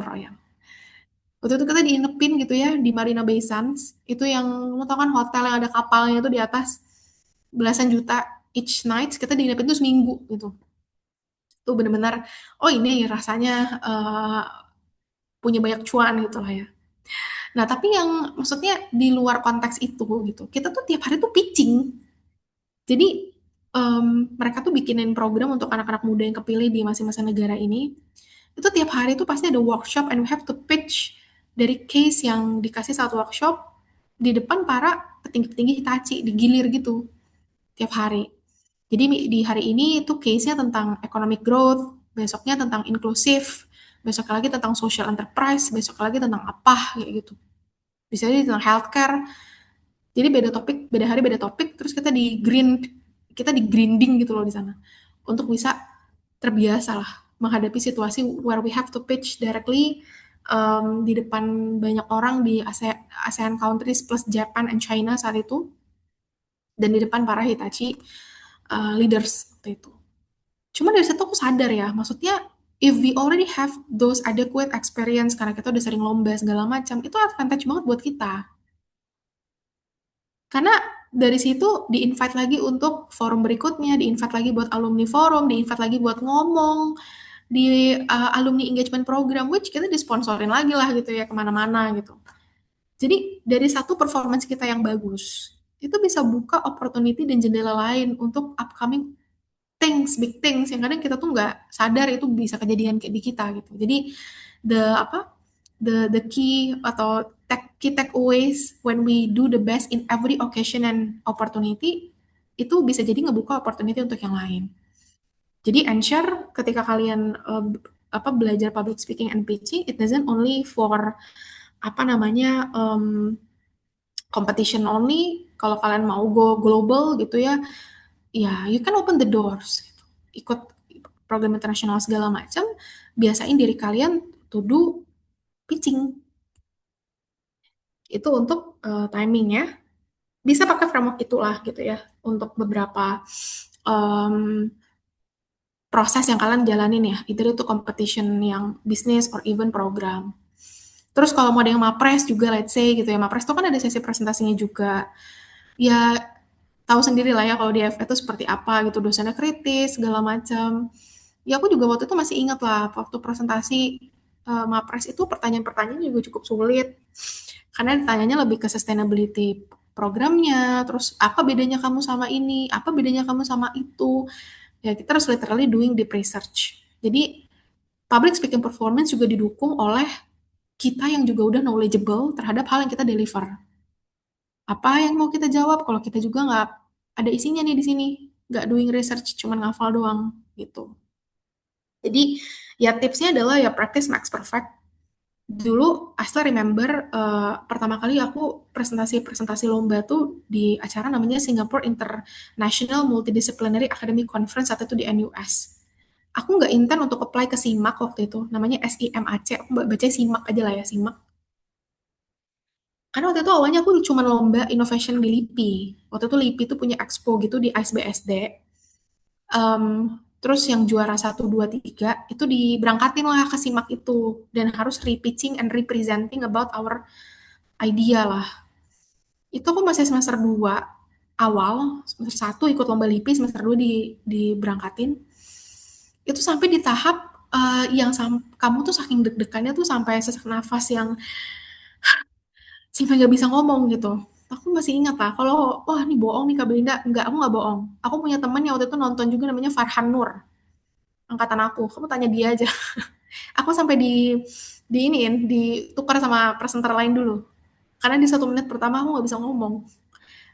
Waktu itu kita diinepin gitu ya di Marina Bay Sands. Itu yang, kamu tau kan hotel yang ada kapalnya tuh di atas. Belasan juta each night, kita diinepin tuh seminggu gitu. Itu bener-bener, oh ini rasanya punya banyak cuan gitu lah ya. Nah, tapi yang maksudnya di luar konteks itu gitu, kita tuh tiap hari tuh pitching. Jadi mereka tuh bikinin program untuk anak-anak muda yang kepilih di masing-masing negara ini. Itu tiap hari tuh pasti ada workshop and we have to pitch dari case yang dikasih satu workshop di depan para petinggi-petinggi Hitachi, digilir gitu tiap hari. Jadi di hari ini itu case-nya tentang economic growth, besoknya tentang inklusif, besok lagi tentang social enterprise, besok lagi tentang apa kayak gitu. Bisa jadi tentang healthcare. Jadi beda topik, beda hari beda topik, terus kita di grinding gitu loh di sana untuk bisa terbiasa lah menghadapi situasi where we have to pitch directly di depan banyak orang di ASEAN countries plus Japan and China saat itu, dan di depan para Hitachi leaders waktu itu. Cuma dari situ aku sadar ya, maksudnya if we already have those adequate experience karena kita udah sering lomba segala macam, itu advantage banget buat kita. Karena dari situ di-invite lagi untuk forum berikutnya, di-invite lagi buat alumni forum, di-invite lagi buat ngomong di alumni engagement program, which kita disponsorin lagi lah gitu ya kemana-mana gitu. Jadi dari satu performance kita yang bagus, itu bisa buka opportunity dan jendela lain untuk upcoming things, big things yang kadang kita tuh nggak sadar itu bisa kejadian kayak di kita gitu. Jadi the key atau key takeaways when we do the best in every occasion and opportunity, itu bisa jadi ngebuka opportunity untuk yang lain. Jadi ensure ketika kalian belajar public speaking and pitching, it doesn't only for competition only. Kalau kalian mau go global gitu ya, you can open the doors. Gitu. Ikut program internasional segala macam, biasain diri kalian to do pitching. Itu untuk timing ya. Bisa pakai framework itulah gitu ya untuk beberapa proses yang kalian jalanin ya, either itu competition yang bisnis or even program. Terus kalau mau ada yang mapres juga, let's say gitu ya, mapres itu kan ada sesi presentasinya juga. Ya tahu sendiri lah ya kalau di FE itu seperti apa gitu, dosennya kritis segala macam. Ya aku juga waktu itu masih ingat lah waktu presentasi mapres itu pertanyaan-pertanyaan juga cukup sulit karena ditanyanya lebih ke sustainability programnya, terus apa bedanya kamu sama ini, apa bedanya kamu sama itu. Ya kita harus literally doing deep research. Jadi public speaking performance juga didukung oleh kita yang juga udah knowledgeable terhadap hal yang kita deliver. Apa yang mau kita jawab kalau kita juga nggak ada isinya nih di sini, nggak doing research, cuman ngafal doang gitu. Jadi ya tipsnya adalah ya practice makes perfect. Dulu I still remember pertama kali aku presentasi lomba tuh di acara namanya Singapore International Multidisciplinary Academic Conference saat itu di NUS. Aku nggak intent untuk apply ke SIMAK waktu itu, namanya SIMAC, aku baca SIMAK aja lah ya, SIMAK. Karena waktu itu awalnya aku cuma lomba innovation di LIPI. Waktu itu LIPI tuh punya expo gitu di ISBSD. Terus yang juara 1, 2, 3 itu diberangkatin lah ke SIMAK itu. Dan harus repitching and representing about our idea lah. Itu aku masih semester 2 awal, semester 1 ikut lomba LIPI, semester 2 diberangkatin. Itu sampai di tahap yang kamu tuh saking deg-degannya tuh sampai sesak nafas yang sampai nggak bisa ngomong gitu. Aku masih ingat lah, kalau wah ini bohong nih Kak Belinda, enggak, aku nggak bohong. Aku punya teman yang waktu itu nonton juga namanya Farhan Nur, angkatan aku. Kamu tanya dia aja. Aku sampai di iniin, ditukar sama presenter lain dulu. Karena di 1 menit pertama aku nggak bisa ngomong,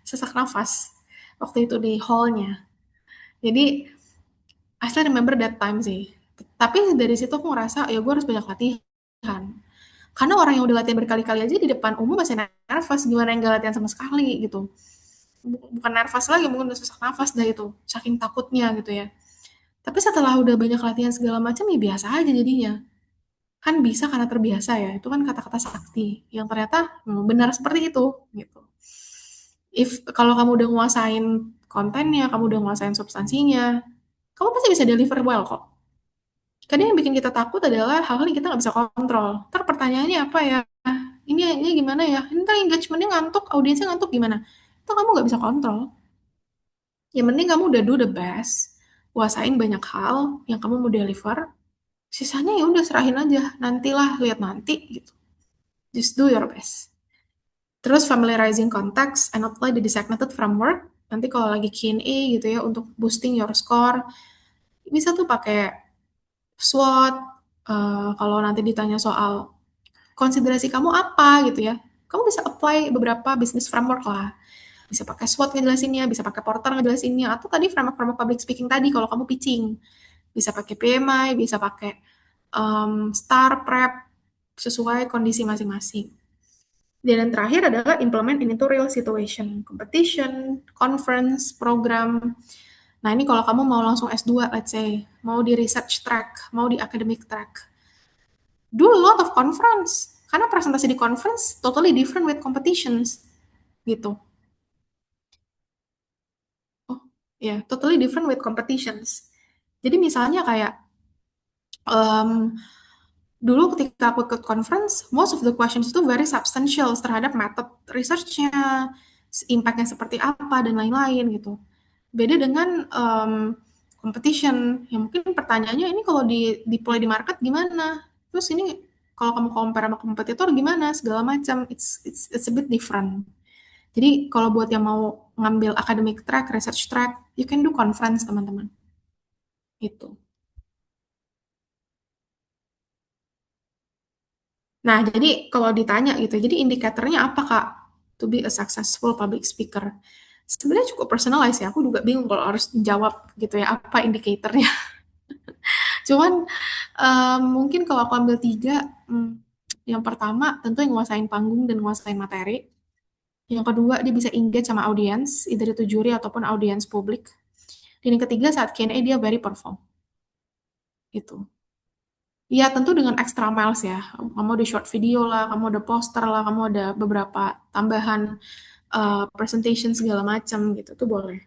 sesak nafas waktu itu di hallnya. Jadi I still remember that time sih. Tapi dari situ aku ngerasa ya gue harus banyak latihan. Karena orang yang udah latihan berkali-kali aja di depan umum masih nervous, gimana yang gak latihan sama sekali gitu. Bukan nervous lagi, mungkin udah sesak nafas dah itu, saking takutnya gitu ya. Tapi setelah udah banyak latihan segala macam ya biasa aja jadinya. Kan bisa karena terbiasa ya, itu kan kata-kata sakti yang ternyata benar seperti itu gitu. Kalau kamu udah nguasain kontennya, kamu udah nguasain substansinya, kamu pasti bisa deliver well kok. Kadang yang bikin kita takut adalah hal-hal yang kita nggak bisa kontrol. Ntar pertanyaannya apa ya? Ini gimana ya? Ntar engagementnya ngantuk, audiensnya ngantuk gimana? Itu kamu nggak bisa kontrol. Yang penting kamu udah do the best, kuasain banyak hal yang kamu mau deliver. Sisanya ya udah serahin aja, nantilah, lihat nanti gitu. Just do your best. Terus familiarizing context and apply the designated framework. Nanti kalau lagi Q&A gitu ya untuk boosting your score, bisa tuh pakai SWOT. Kalau nanti ditanya soal konsiderasi kamu apa gitu ya, kamu bisa apply beberapa business framework lah. Bisa pakai SWOT ngejelasinnya, bisa pakai Porter ngejelasinnya, atau tadi framework-framework public speaking tadi kalau kamu pitching. Bisa pakai PMI, bisa pakai STAR, PrEP, sesuai kondisi masing-masing. Dan yang terakhir adalah implement into real situation, competition, conference, program. Nah ini kalau kamu mau langsung S2, let's say, mau di research track, mau di academic track, do a lot of conference. Karena presentasi di conference totally different with competitions, gitu. Oh, ya, yeah, totally different with competitions. Jadi misalnya kayak dulu ketika aku ikut conference, most of the questions itu very substantial terhadap method research-nya, impact-nya seperti apa, dan lain-lain gitu. Beda dengan competition, yang mungkin pertanyaannya ini kalau deploy di market gimana? Terus ini kalau kamu compare sama kompetitor gimana? Segala macam, it's a bit different. Jadi kalau buat yang mau ngambil academic track, research track, you can do conference teman-teman. Itu. Nah, jadi kalau ditanya gitu, jadi indikatornya apa Kak to be a successful public speaker? Sebenarnya cukup personalize ya, aku juga bingung kalau harus jawab gitu ya, apa indikatornya. Cuman mungkin kalau aku ambil 3, yang pertama tentu yang nguasain panggung dan nguasain materi. Yang kedua, dia bisa engage sama audiens, either itu juri ataupun audiens publik. Dan yang ketiga, saat Q&A dia very perform. Gitu. Ya, tentu dengan extra miles ya. Kamu ada short video lah, kamu ada poster lah, kamu ada beberapa tambahan presentation segala macam gitu, tuh boleh.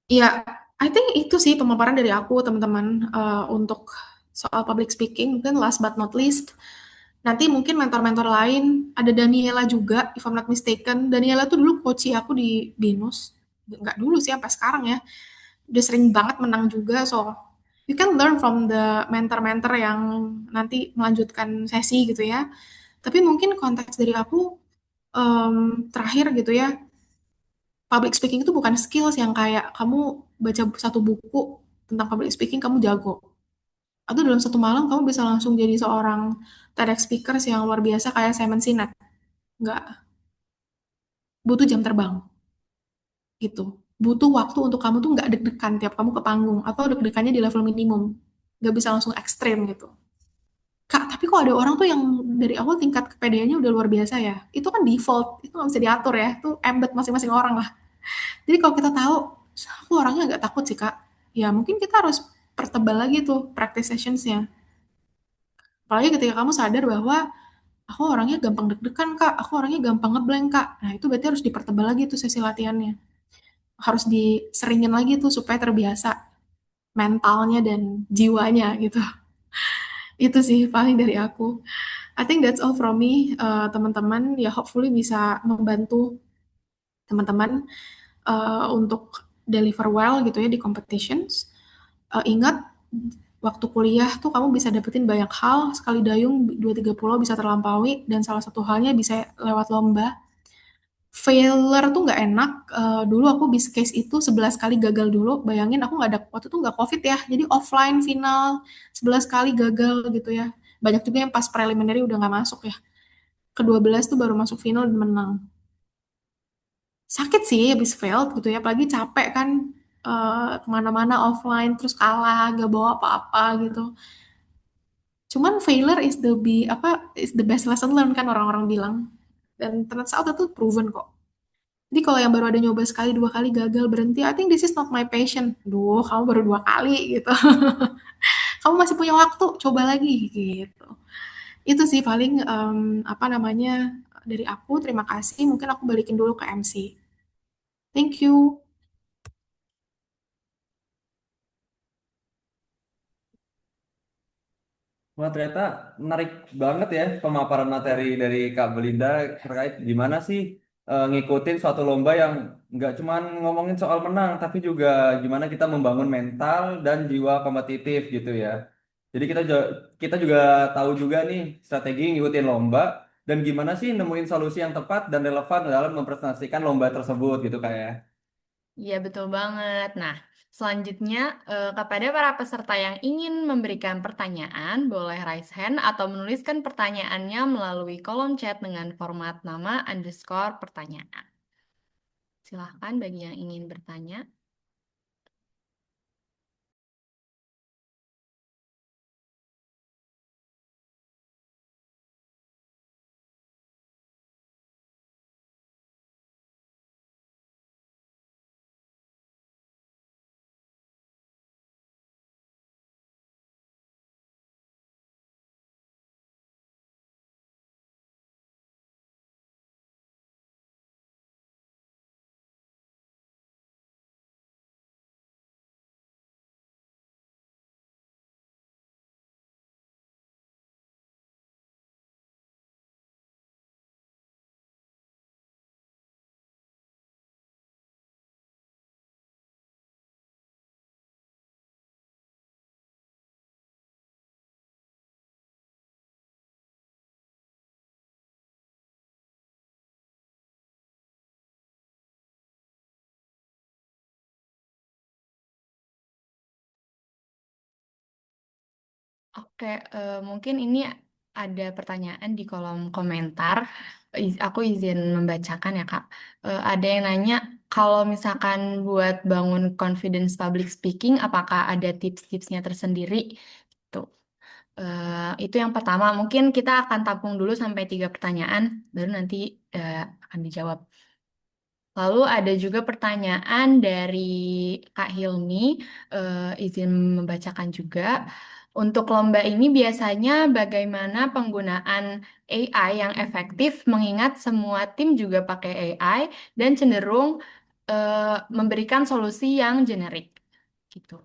Iya, I think itu sih pemaparan dari aku, teman-teman, untuk soal public speaking. Mungkin last but not least, nanti mungkin mentor-mentor lain, ada Daniela juga, if I'm not mistaken. Daniela tuh dulu coach aku di BINUS. Nggak dulu sih, sampai sekarang ya. Dia sering banget menang juga, so you can learn from the mentor-mentor yang nanti melanjutkan sesi gitu ya. Tapi mungkin konteks dari aku, terakhir gitu ya, public speaking itu bukan skills yang kayak kamu baca satu buku tentang public speaking kamu jago. Atau dalam satu malam kamu bisa langsung jadi seorang TEDx speakers yang luar biasa kayak Simon Sinek. Nggak, butuh jam terbang gitu. Butuh waktu untuk kamu tuh nggak deg-degan tiap kamu ke panggung atau deg-degannya di level minimum. Nggak bisa langsung ekstrim gitu. Kak, tapi kok ada orang tuh yang dari awal tingkat kepedeannya udah luar biasa ya? Itu kan default, itu nggak bisa diatur ya. Itu embed masing-masing orang lah. Jadi kalau kita tahu, aku orangnya nggak takut sih Kak. Ya mungkin kita harus pertebal lagi tuh practice sessionsnya. Apalagi ketika kamu sadar bahwa aku orangnya gampang deg-degan Kak, aku orangnya gampang ngeblank Kak. Nah itu berarti harus dipertebal lagi tuh sesi latihannya. Harus diseringin lagi tuh supaya terbiasa mentalnya dan jiwanya gitu. Itu sih paling dari aku. I think that's all from me, teman-teman. Ya hopefully bisa membantu teman-teman untuk deliver well gitu ya di competitions. Ingat waktu kuliah tuh kamu bisa dapetin banyak hal, sekali dayung 2-3 pulau bisa terlampaui, dan salah satu halnya bisa lewat lomba. Failure tuh nggak enak, dulu aku bis case itu 11 kali gagal dulu, bayangin aku nggak ada, waktu itu nggak COVID ya, jadi offline final, 11 kali gagal gitu ya. Banyak juga yang pas preliminary udah nggak masuk ya. Ke-12 tuh baru masuk final dan menang. Sakit sih habis failed gitu ya, apalagi capek kan, kemana-mana offline terus kalah gak bawa apa-apa gitu. Cuman failure is is the best lesson learned kan orang-orang bilang, dan turns out itu proven kok. Jadi kalau yang baru ada nyoba sekali 2 kali gagal berhenti, I think this is not my passion. Duh, kamu baru 2 kali gitu. Kamu masih punya waktu, coba lagi gitu. Itu sih paling apa namanya dari aku. Terima kasih. Mungkin aku balikin dulu ke MC. Thank you. Wah, ternyata menarik banget ya pemaparan materi dari Kak Belinda terkait gimana sih ngikutin suatu lomba yang nggak cuman ngomongin soal menang, tapi juga gimana kita membangun mental dan jiwa kompetitif gitu ya. Jadi kita juga tahu juga nih strategi ngikutin lomba dan gimana sih nemuin solusi yang tepat dan relevan dalam mempresentasikan lomba tersebut gitu kayak. Iya, betul banget. Nah, selanjutnya kepada para peserta yang ingin memberikan pertanyaan, boleh raise hand atau menuliskan pertanyaannya melalui kolom chat dengan format nama underscore pertanyaan. Silahkan bagi yang ingin bertanya. Oke, mungkin ini ada pertanyaan di kolom komentar. Aku izin membacakan ya, Kak. Ada yang nanya, kalau misalkan buat bangun confidence public speaking, apakah ada tips-tipsnya tersendiri? Tuh. Itu yang pertama. Mungkin kita akan tampung dulu sampai 3 pertanyaan, baru nanti akan dijawab. Lalu ada juga pertanyaan dari Kak Hilmi, izin membacakan juga. Untuk lomba ini biasanya bagaimana penggunaan AI yang efektif mengingat semua tim juga pakai AI dan cenderung memberikan solusi yang generik gitu.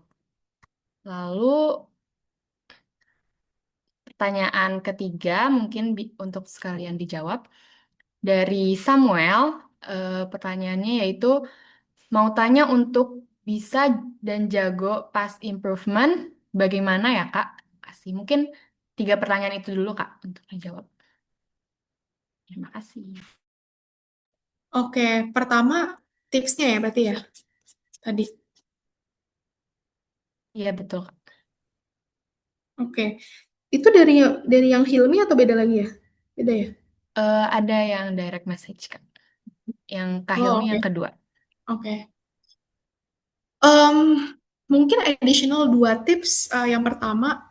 Lalu pertanyaan ketiga mungkin untuk sekalian dijawab dari Samuel. Pertanyaannya yaitu mau tanya untuk bisa dan jago past improvement bagaimana ya Kak? Kasih mungkin 3 pertanyaan itu dulu Kak untuk dijawab. Terima kasih. Oke, pertama tipsnya ya berarti ya tadi. Iya betul Kak. Oke, itu dari yang Hilmi atau beda lagi ya? Beda ya? Ada yang direct message Kak. Yang Kak Oh, Hilmi oke. yang kedua. Oke. Em, mungkin additional 2 tips. Yang pertama,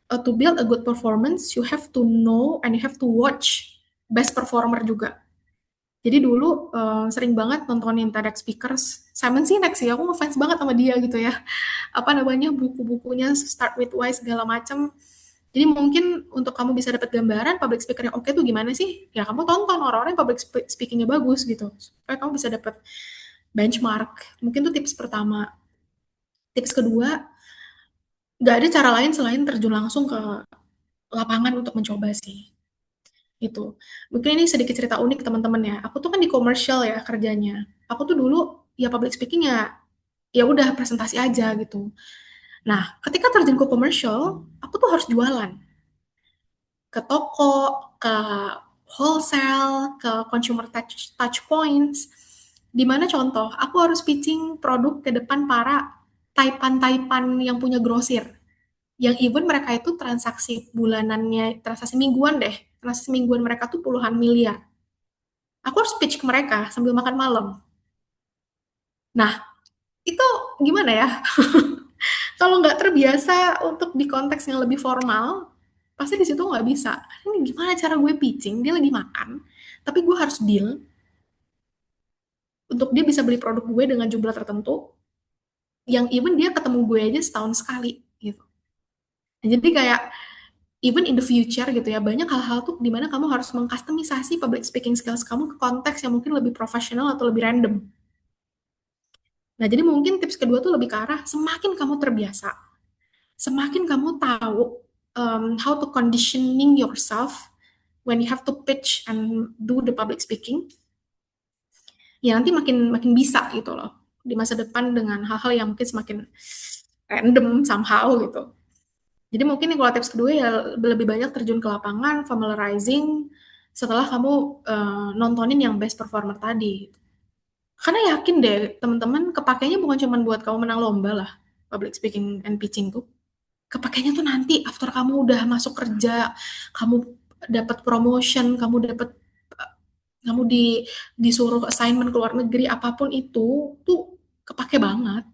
to build a good performance, you have to know and you have to watch best performer juga. Jadi dulu sering banget nontonin TEDx speakers. Simon Sinek sih, aku ngefans banget sama dia gitu ya. Apa namanya, buku-bukunya Start With Why segala macam. Jadi mungkin untuk kamu bisa dapat gambaran public speaker yang oke tuh gimana sih? Ya kamu tonton orang-orang yang public speakingnya bagus gitu. Supaya kamu bisa dapat benchmark. Mungkin tuh tips pertama. Tips kedua, nggak ada cara lain selain terjun langsung ke lapangan untuk mencoba sih. Itu. Mungkin ini sedikit cerita unik teman-teman ya. Aku tuh kan di komersial ya kerjanya. Aku tuh dulu ya public speaking ya ya udah presentasi aja gitu. Nah, ketika terjun ke komersial, aku tuh harus jualan ke toko, ke wholesale, ke consumer touch points. Di mana contoh, aku harus pitching produk ke depan para taipan-taipan yang punya grosir. Yang even mereka itu transaksi bulanannya, transaksi mingguan deh. Transaksi mingguan mereka tuh puluhan miliar. Aku harus pitch ke mereka sambil makan malam. Nah, itu gimana ya? Kalau nggak terbiasa untuk di konteks yang lebih formal, pasti di situ nggak bisa. Ini gimana cara gue pitching? Dia lagi makan, tapi gue harus deal untuk dia bisa beli produk gue dengan jumlah tertentu, yang even dia ketemu gue aja setahun sekali, gitu. Nah, jadi kayak even in the future gitu ya, banyak hal-hal tuh di mana kamu harus mengkustomisasi public speaking skills kamu ke konteks yang mungkin lebih profesional atau lebih random. Nah, jadi mungkin tips kedua tuh lebih ke arah semakin kamu terbiasa, semakin kamu tahu how to conditioning yourself when you have to pitch and do the public speaking, ya nanti makin makin bisa gitu loh di masa depan dengan hal-hal yang mungkin semakin random somehow gitu. Jadi mungkin kalau tips kedua ya lebih banyak terjun ke lapangan, familiarizing setelah kamu nontonin yang best performer tadi. Karena yakin deh teman-teman kepakainya bukan cuma buat kamu menang lomba lah, public speaking and pitching tuh. Kepakainya tuh nanti after kamu udah masuk kerja, kamu dapat promotion, kamu disuruh assignment ke luar negeri, apapun itu tuh kepake banget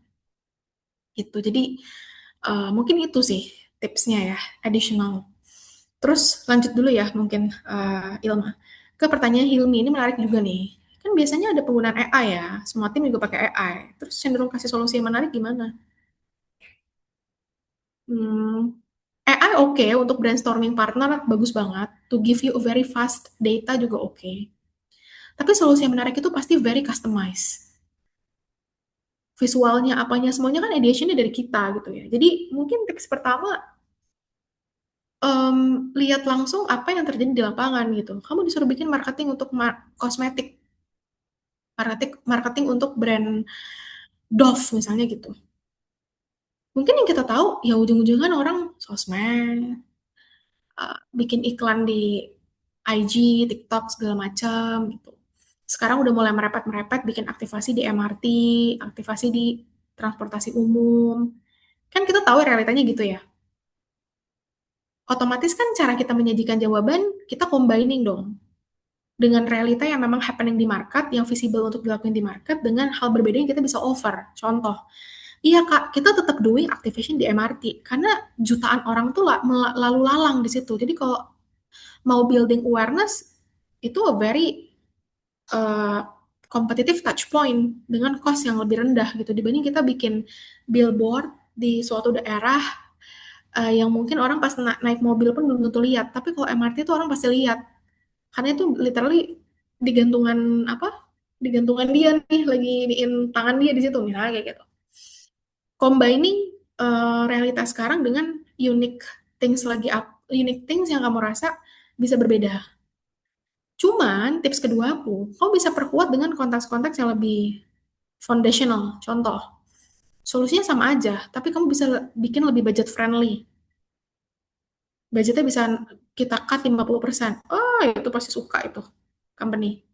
gitu. Jadi mungkin itu sih tipsnya ya, additional. Terus lanjut dulu ya mungkin Ilma. Ke pertanyaan Hilmi ini menarik juga nih. Kan biasanya ada penggunaan AI ya, semua tim juga pakai AI. Terus cenderung kasih solusi yang menarik gimana? Hmm, AI oke untuk brainstorming partner bagus banget. To give you a very fast data juga oke. Tapi solusi yang menarik itu pasti very customized. Visualnya, apanya, semuanya kan ideationnya dari kita gitu ya. Jadi mungkin tips pertama, lihat langsung apa yang terjadi di lapangan gitu. Kamu disuruh bikin marketing untuk kosmetik, marketing untuk brand Dove misalnya gitu. Mungkin yang kita tahu ya ujung-ujungnya kan orang sosmed, bikin iklan di IG, TikTok segala macam gitu. Sekarang udah mulai merepet-merepet bikin aktivasi di MRT, aktivasi di transportasi umum. Kan kita tahu realitanya gitu ya. Otomatis kan cara kita menyajikan jawaban, kita combining dong dengan realita yang memang happening di market, yang visible untuk dilakukan di market, dengan hal berbeda yang kita bisa offer. Contoh, iya Kak, kita tetap doing activation di MRT, karena jutaan orang tuh lalu lalang di situ. Jadi kalau mau building awareness, itu a very competitive touch point dengan cost yang lebih rendah gitu dibanding kita bikin billboard di suatu daerah yang mungkin orang pas naik mobil pun belum tentu lihat, tapi kalau MRT itu orang pasti lihat karena itu literally digantungan apa di gantungan dia nih, lagi diin tangan dia di situ, misalnya kayak gitu. Combining realitas sekarang dengan unique unique things yang kamu rasa bisa berbeda. Cuman tips kedua aku, kamu bisa perkuat dengan konteks-konteks yang lebih foundational. Contoh, solusinya sama aja, tapi kamu bisa bikin lebih budget friendly. Budgetnya bisa kita cut 50%. Oh, itu pasti suka itu company.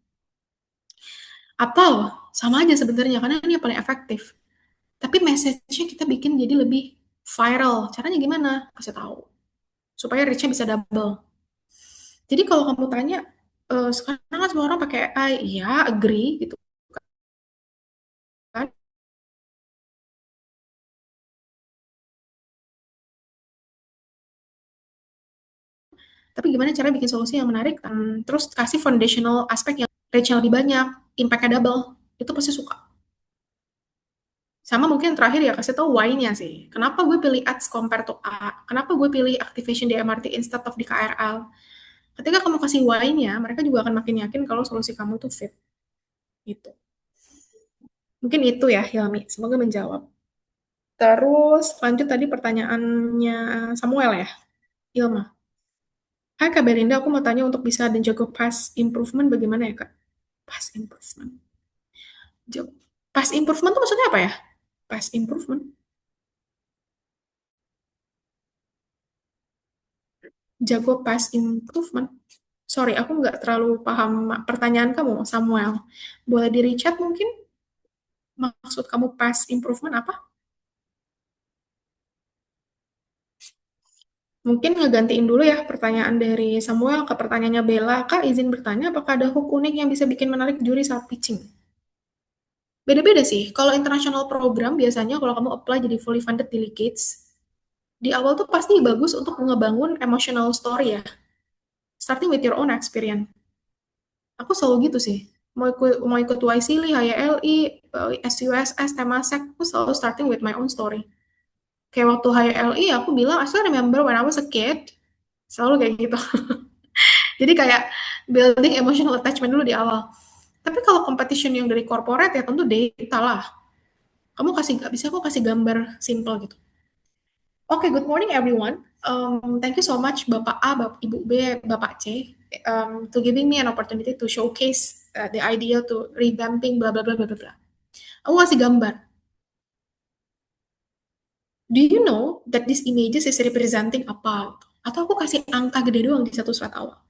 Atau sama aja sebenarnya, karena ini yang paling efektif. Tapi message-nya kita bikin jadi lebih viral. Caranya gimana? Kasih tahu. Supaya reach-nya bisa double. Jadi kalau kamu tanya, sekarang kan semua orang pakai AI, ya agree gitu kan. Tapi gimana cara bikin solusi yang menarik, terus kasih foundational aspek yang reach-nya lebih banyak, impact-nya double, itu pasti suka. Sama mungkin terakhir ya kasih tahu why-nya sih. Kenapa gue pilih ads compare to A? Kenapa gue pilih activation di MRT instead of di KRL? Ketika kamu kasih why-nya, mereka juga akan makin yakin kalau solusi kamu tuh fit. Gitu. Mungkin itu ya, Hilmi. Semoga menjawab. Terus lanjut tadi pertanyaannya Samuel ya, Ilma. Hai Kak Belinda, aku mau tanya untuk bisa dan jago past improvement bagaimana ya Kak? Past improvement. Past improvement tuh maksudnya apa ya? Past improvement. Jago past improvement. Sorry, aku nggak terlalu paham pertanyaan kamu, Samuel. Boleh di rechat mungkin? Maksud kamu past improvement apa? Mungkin ngegantiin dulu ya pertanyaan dari Samuel ke pertanyaannya Bella. Kak, izin bertanya, apakah ada hook unik yang bisa bikin menarik juri saat pitching? Beda-beda sih. Kalau international program, biasanya kalau kamu apply jadi fully funded delegates, di awal tuh pasti bagus untuk ngebangun emotional story ya. Starting with your own experience. Aku selalu gitu sih. Mau ikut YCLI, HYLI, SUSS, Temasek, aku selalu starting with my own story. Kayak waktu HYLI, aku bilang, I still remember when I was a kid. Selalu kayak gitu. Jadi kayak building emotional attachment dulu di awal. Tapi kalau competition yang dari corporate ya tentu data lah. Kamu kasih nggak bisa, aku kasih gambar simple gitu. Oke, good morning everyone. Thank you so much Bapak A, Ibu B, Bapak C, to giving me an opportunity to showcase the idea to revamping bla bla bla bla bla bla. Aku kasih gambar. Do you know that this images is representing apa? Atau aku kasih angka gede doang di satu slide awal.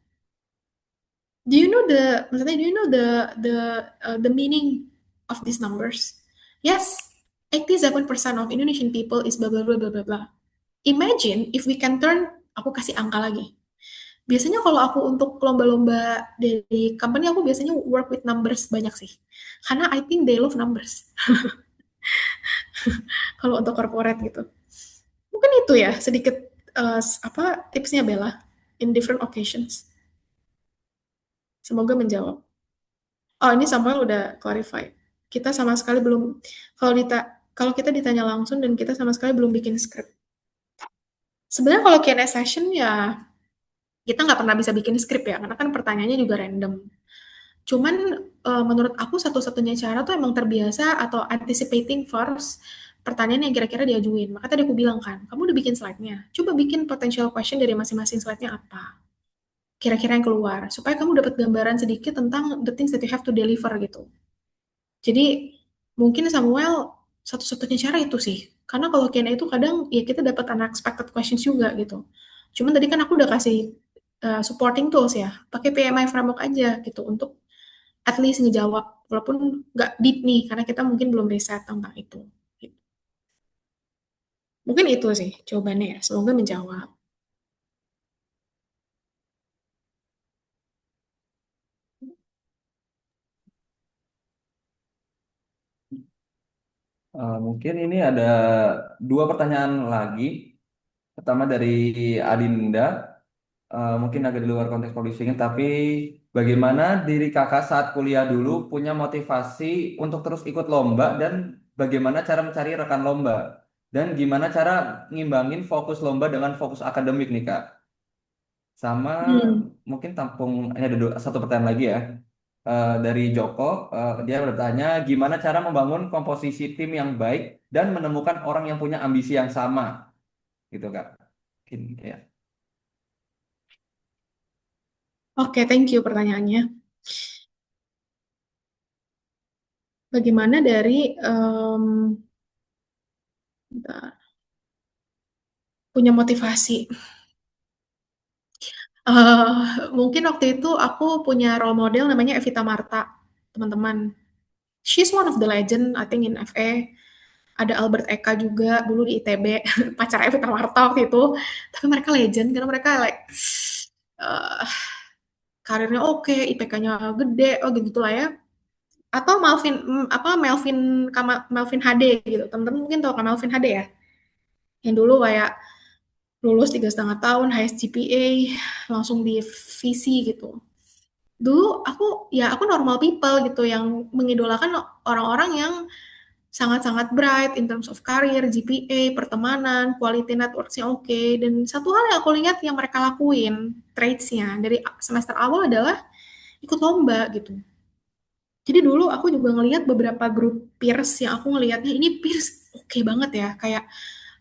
Maksudnya, do you know the meaning of these numbers? Yes, 87% of Indonesian people is blah blah blah blah blah blah. Imagine if we can turn, aku kasih angka lagi. Biasanya kalau aku untuk lomba-lomba dari company, aku biasanya work with numbers banyak sih. Karena I think they love numbers. Kalau untuk corporate gitu. Mungkin itu ya sedikit tipsnya Bella in different occasions. Semoga menjawab. Oh, ini Samuel udah clarify. Kita sama sekali belum, kalau kita ditanya langsung dan kita sama sekali belum bikin script. Sebenarnya kalau Q&A session ya kita nggak pernah bisa bikin script ya, karena kan pertanyaannya juga random. Cuman menurut aku satu-satunya cara tuh emang terbiasa atau anticipating first pertanyaan yang kira-kira diajuin. Maka tadi aku bilang kan, kamu udah bikin slide-nya. Coba bikin potential question dari masing-masing slide-nya apa. Kira-kira yang keluar. Supaya kamu dapat gambaran sedikit tentang the things that you have to deliver gitu. Jadi mungkin Samuel satu-satunya cara itu sih. Karena kalau Q&A itu kadang ya kita dapat unexpected questions juga gitu. Cuman tadi kan aku udah kasih supporting tools ya. Pakai PMI framework aja gitu untuk at least ngejawab walaupun nggak deep nih karena kita mungkin belum riset tentang itu. Mungkin itu sih jawabannya ya. Semoga menjawab. Mungkin ini ada dua pertanyaan lagi. Pertama dari Adinda, mungkin agak di luar konteks publishing, tapi bagaimana diri kakak saat kuliah dulu punya motivasi untuk terus ikut lomba dan bagaimana cara mencari rekan lomba dan gimana cara ngimbangin fokus lomba dengan fokus akademik nih Kak. Sama Hmm. mungkin tampung, ini ada satu pertanyaan lagi ya. dari Joko. Dia bertanya gimana cara membangun komposisi tim yang baik dan menemukan orang yang punya ambisi yang sama, gitu Kak. Mungkin ya. Oke, thank you pertanyaannya. Bagaimana dari bentar, punya motivasi? Mungkin waktu itu aku punya role model namanya Evita Marta, teman-teman. She's one of the legend, I think in FE. Ada Albert Eka juga dulu di ITB, pacar Evita Marta waktu itu. Tapi mereka legend karena mereka like eh, karirnya oke, IPK-nya gede, oh gitu lah ya. Atau Melvin HD gitu. Teman-teman mungkin tahu kan Melvin HD ya? Yang dulu kayak lulus 3,5 tahun, highest GPA, langsung di visi gitu. Dulu aku normal people gitu yang mengidolakan orang-orang yang sangat-sangat bright in terms of career, GPA, pertemanan, quality networks-nya oke. Dan satu hal yang aku lihat yang mereka lakuin, traits-nya dari semester awal adalah ikut lomba gitu. Jadi dulu aku juga ngelihat beberapa grup peers yang aku ngelihatnya ini peers oke banget ya, kayak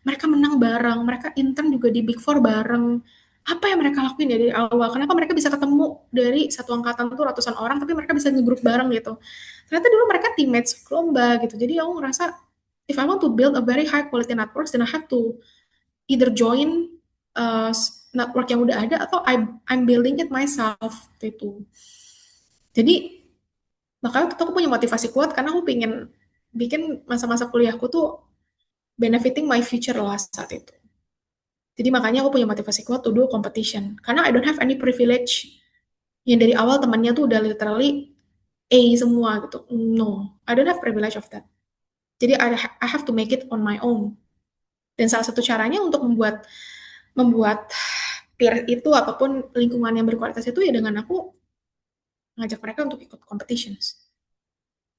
mereka menang bareng, mereka intern juga di Big Four bareng. Apa yang mereka lakuin ya dari awal? Kenapa mereka bisa ketemu dari satu angkatan tuh ratusan orang, tapi mereka bisa ngegrup bareng gitu. Ternyata dulu mereka teammates lomba gitu. Jadi aku ngerasa, if I want to build a very high quality networks, then I have to either join network yang udah ada atau I'm building it myself gitu. Jadi makanya waktu itu aku punya motivasi kuat karena aku pengen bikin masa-masa kuliahku tuh benefiting my future lah saat itu. Jadi makanya aku punya motivasi kuat to do competition. Karena I don't have any privilege yang dari awal temannya tuh udah literally A semua gitu. No, I don't have privilege of that. Jadi I have to make it on my own. Dan salah satu caranya untuk membuat peer itu ataupun lingkungan yang berkualitas itu ya dengan aku ngajak mereka untuk ikut competitions.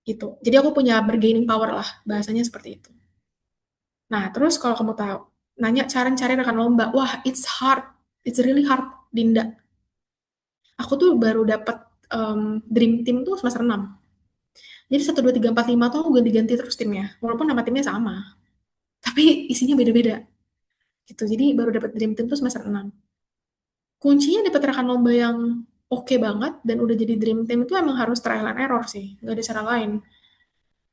Gitu. Jadi aku punya bargaining power lah, bahasanya seperti itu. Nah, terus kalau kamu tahu, nanya cara cari rekan lomba, wah it's hard, it's really hard, Dinda. Aku tuh baru dapat dream team tuh semester 6. Jadi 1, 2, 3, 4, 5 tuh aku ganti-ganti terus timnya, walaupun nama timnya sama, tapi isinya beda-beda. Gitu. Jadi baru dapat dream team tuh semester 6. Kuncinya dapat rekan lomba yang oke banget dan udah jadi dream team itu emang harus trial and error sih, nggak ada cara lain.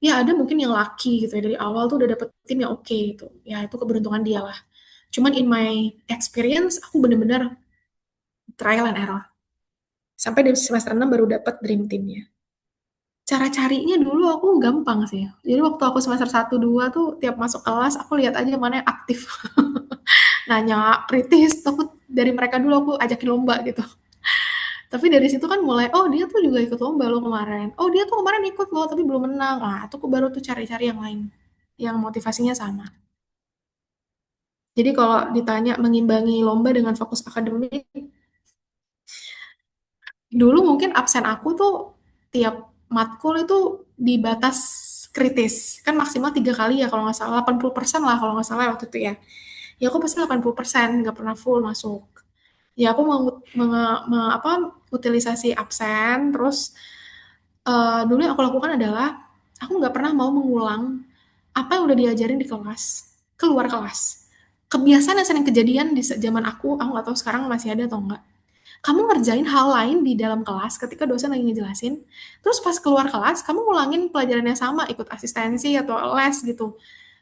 Ya ada mungkin yang lucky gitu ya dari awal tuh udah dapet tim yang oke gitu. Ya itu keberuntungan dia lah. Cuman in my experience aku bener-bener trial and error. Sampai di semester 6 baru dapet dream teamnya. Cara carinya dulu aku gampang sih. Jadi waktu aku semester 1, 2 tuh tiap masuk kelas aku lihat aja mana yang aktif. Nanya kritis, takut dari mereka dulu aku ajakin lomba gitu. Tapi dari situ kan mulai, oh dia tuh juga ikut lomba loh kemarin. Oh dia tuh kemarin ikut loh tapi belum menang. Nah, itu aku baru tuh cari-cari yang lain. Yang motivasinya sama. Jadi kalau ditanya mengimbangi lomba dengan fokus akademik, dulu mungkin absen aku tuh tiap matkul itu di batas kritis. Kan maksimal 3 kali ya kalau nggak salah, 80% lah kalau nggak salah waktu itu ya. Ya aku pasti 80%, nggak pernah full masuk. Ya aku utilisasi absen, terus dulu yang aku lakukan adalah aku nggak pernah mau mengulang apa yang udah diajarin di kelas, keluar kelas. Kebiasaan yang sering kejadian di zaman aku nggak tahu sekarang masih ada atau enggak. Kamu ngerjain hal lain di dalam kelas ketika dosen lagi ngejelasin, terus pas keluar kelas, kamu ngulangin pelajaran yang sama, ikut asistensi atau les gitu.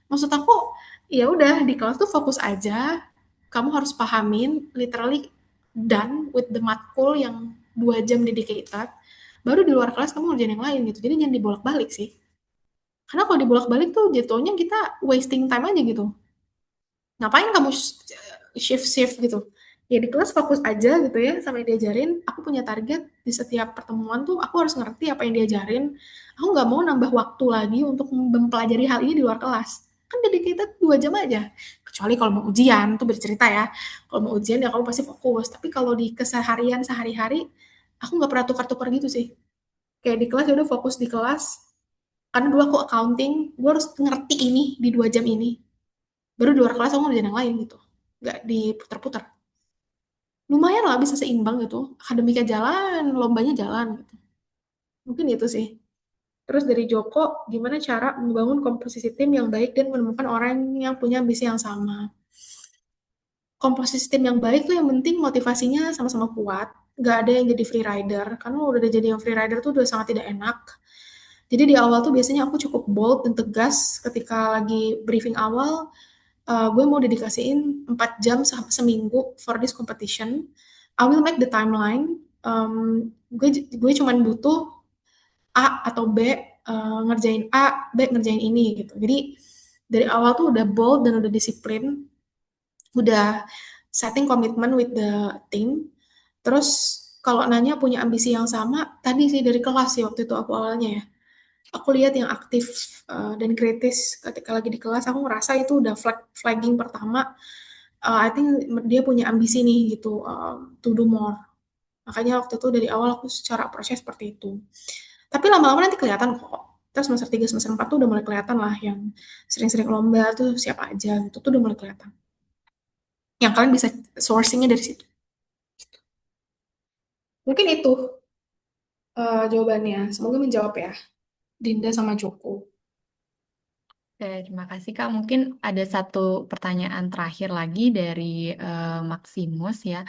Maksud aku, ya udah di kelas tuh fokus aja, kamu harus pahamin, literally done with the matkul yang 2 jam dedicated, baru di luar kelas kamu ngerjain yang lain gitu. Jadi jangan dibolak-balik sih. Karena kalau dibolak-balik tuh jatuhnya kita wasting time aja gitu. Ngapain kamu shift-shift gitu? Ya di kelas fokus aja gitu ya sama yang diajarin. Aku punya target di setiap pertemuan tuh aku harus ngerti apa yang diajarin. Aku nggak mau nambah waktu lagi untuk mempelajari hal ini di luar kelas. Kan dedicated 2 jam aja. Kecuali kalau mau ujian, tuh bercerita ya. Kalau mau ujian ya kamu pasti fokus. Tapi kalau di keseharian sehari-hari, aku nggak pernah tukar-tukar gitu sih. Kayak di kelas ya udah fokus di kelas. Karena dulu aku accounting, gue harus ngerti ini di 2 jam ini. Baru di luar kelas aku ngerjain yang lain gitu. Nggak diputar-putar. Lumayan lah bisa seimbang gitu. Akademiknya jalan, lombanya jalan gitu. Mungkin itu sih. Terus dari Joko, gimana cara membangun komposisi tim yang baik dan menemukan orang yang punya ambisi yang sama? Komposisi tim yang baik tuh yang penting motivasinya sama-sama kuat. Gak ada yang jadi free rider. Karena udah jadi yang free rider tuh udah sangat tidak enak. Jadi di awal tuh biasanya aku cukup bold dan tegas ketika lagi briefing awal. Gue mau dedikasiin 4 jam seminggu for this competition. I will make the timeline. Gue cuman butuh A atau B, ngerjain A, B ngerjain ini gitu. Jadi dari awal tuh udah bold dan udah disiplin, udah setting commitment with the team. Terus kalau nanya punya ambisi yang sama, tadi sih dari kelas sih waktu itu aku awalnya ya. Aku lihat yang aktif dan kritis ketika lagi di kelas, aku ngerasa itu udah flagging pertama. I think dia punya ambisi nih gitu, to do more. Makanya waktu itu dari awal aku secara proses seperti itu. Tapi lama-lama nanti kelihatan kok. Terus semester 3, semester 4 tuh udah mulai kelihatan lah yang sering-sering lomba tuh siapa aja gitu tuh udah mulai kelihatan. Yang kalian bisa sourcing-nya dari situ. Mungkin itu jawabannya. Semoga menjawab ya, Dinda sama Joko. Oke, terima kasih Kak. Mungkin ada satu pertanyaan terakhir lagi dari Maximus ya.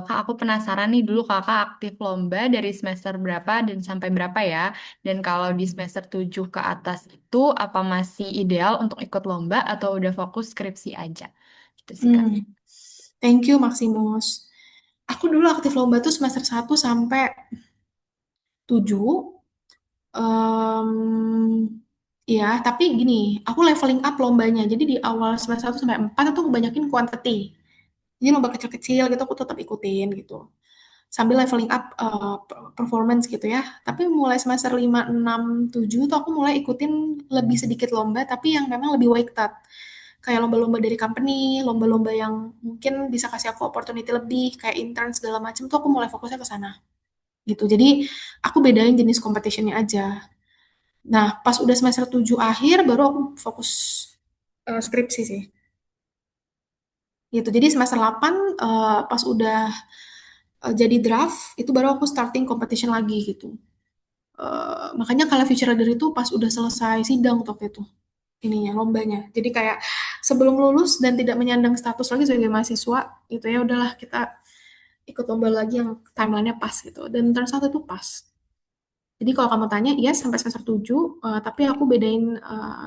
Kak, aku penasaran nih dulu Kakak aktif lomba dari semester berapa dan sampai berapa ya? Dan kalau di semester 7 ke atas itu apa masih ideal untuk ikut lomba atau udah fokus skripsi aja? Gitu sih Kak. Thank you Maximus. Aku dulu aktif lomba tuh semester 1 sampai 7. Ya, tapi gini, aku leveling up lombanya. Jadi di awal semester 1 sampai 4 itu kebanyakin quantity. Jadi lomba kecil-kecil gitu aku tetap ikutin gitu. Sambil leveling up performance gitu ya. Tapi mulai semester 5, 6, 7 tuh aku mulai ikutin lebih sedikit lomba tapi yang memang lebih weighted. Kayak lomba-lomba dari company, lomba-lomba yang mungkin bisa kasih aku opportunity lebih, kayak intern segala macam tuh aku mulai fokusnya ke sana. Gitu. Jadi aku bedain jenis competitionnya aja. Nah, pas udah semester 7 akhir baru aku fokus skripsi sih. Gitu. Jadi semester 8 pas udah jadi draft itu baru aku starting competition lagi gitu. Makanya kalau future leader itu pas udah selesai sidang waktu itu ininya lombanya. Jadi kayak sebelum lulus dan tidak menyandang status lagi sebagai mahasiswa gitu ya udahlah kita ikut lomba lagi yang timelinenya pas gitu. Dan ternyata itu pas. Jadi kalau kamu tanya, iya sampai semester 7, tapi aku bedain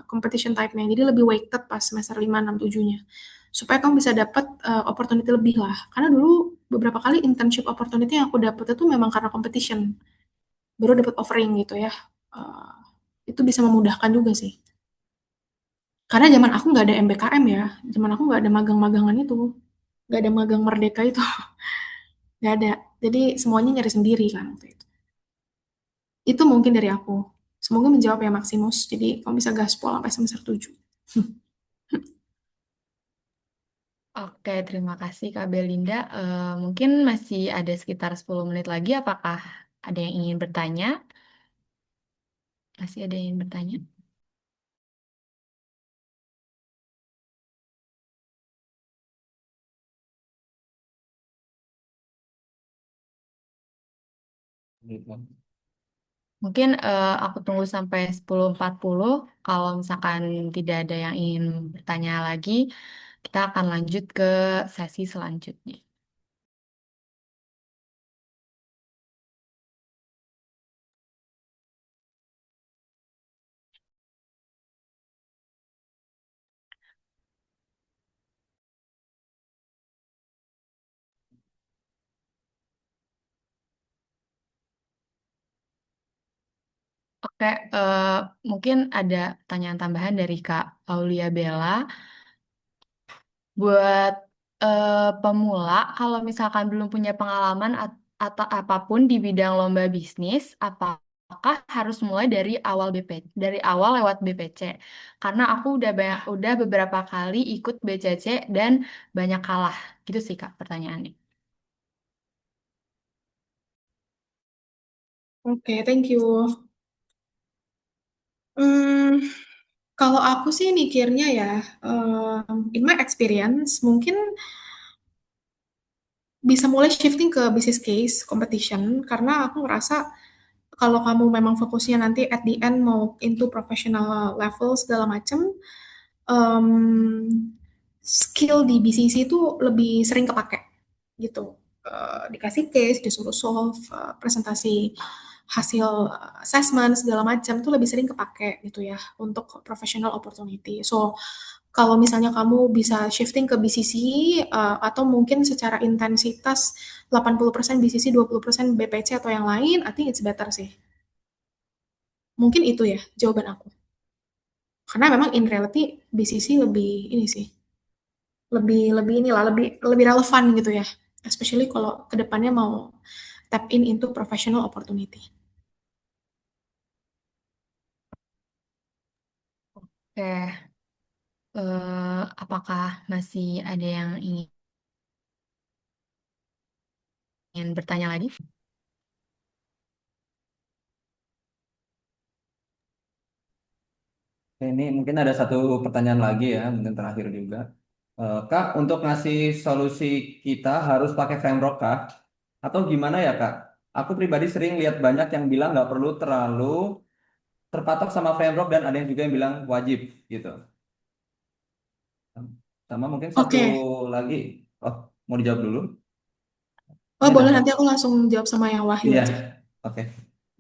competition type-nya. Jadi lebih weighted pas semester 5, 6, 7-nya. Supaya kamu bisa dapat opportunity lebih lah. Karena dulu beberapa kali internship opportunity yang aku dapat itu memang karena competition. Baru dapat offering gitu ya. Eh, itu bisa memudahkan juga sih. Karena zaman aku nggak ada MBKM ya. Zaman aku nggak ada magang-magangan itu. Nggak ada magang merdeka itu. Nggak ada. Jadi semuanya nyari sendiri kan waktu itu. Itu mungkin dari aku. Semoga menjawab ya Maximus. Jadi kamu bisa gaspol sampai semester 7. Oke, terima kasih Kak Belinda. Mungkin masih ada sekitar 10 menit lagi. Apakah ada yang ingin bertanya? Masih ada yang ingin bertanya? Mungkin aku tunggu sampai 10.40. Kalau misalkan tidak ada yang ingin bertanya lagi, kita akan lanjut ke sesi selanjutnya. Oke, mungkin ada pertanyaan tambahan dari Kak Aulia Bella. Buat pemula, kalau misalkan belum punya pengalaman atau apapun di bidang lomba bisnis, apakah harus mulai dari awal dari awal lewat BPC? Karena aku udah beberapa kali ikut BCC dan banyak kalah. Gitu sih Kak pertanyaannya. Oke, thank you. Hmm, kalau aku sih mikirnya ya, in my experience, mungkin bisa mulai shifting ke business case competition, karena aku ngerasa Kalau kamu memang fokusnya nanti at the end mau into professional level segala macam, em, skill di BCC itu lebih sering kepake gitu. Dikasih case, disuruh solve, presentasi hasil assessment segala macam tuh lebih sering kepake gitu ya untuk professional opportunity. So kalau misalnya kamu bisa shifting ke BCC atau mungkin secara intensitas 80% BCC, 20% BPC atau yang lain, I think it's better sih. Mungkin itu ya jawaban aku. Karena memang in reality BCC lebih ini sih, lebih lebih inilah lebih lebih relevan gitu ya. Especially kalau kedepannya mau tap in into professional opportunity. Oke, apakah masih ada yang ingin bertanya lagi? Ini mungkin ada satu pertanyaan lagi ya, mungkin terakhir juga. Kak, untuk ngasih solusi kita harus pakai framework kah? Atau gimana ya Kak? Aku pribadi sering lihat banyak yang bilang nggak perlu terlalu terpatok sama framework dan ada yang juga yang bilang wajib gitu. Sama mungkin satu Oke. lagi. Oh, mau dijawab dulu? Ini Oh ada boleh satu. nanti aku langsung jawab sama yang Wahyu Iya, aja. oke.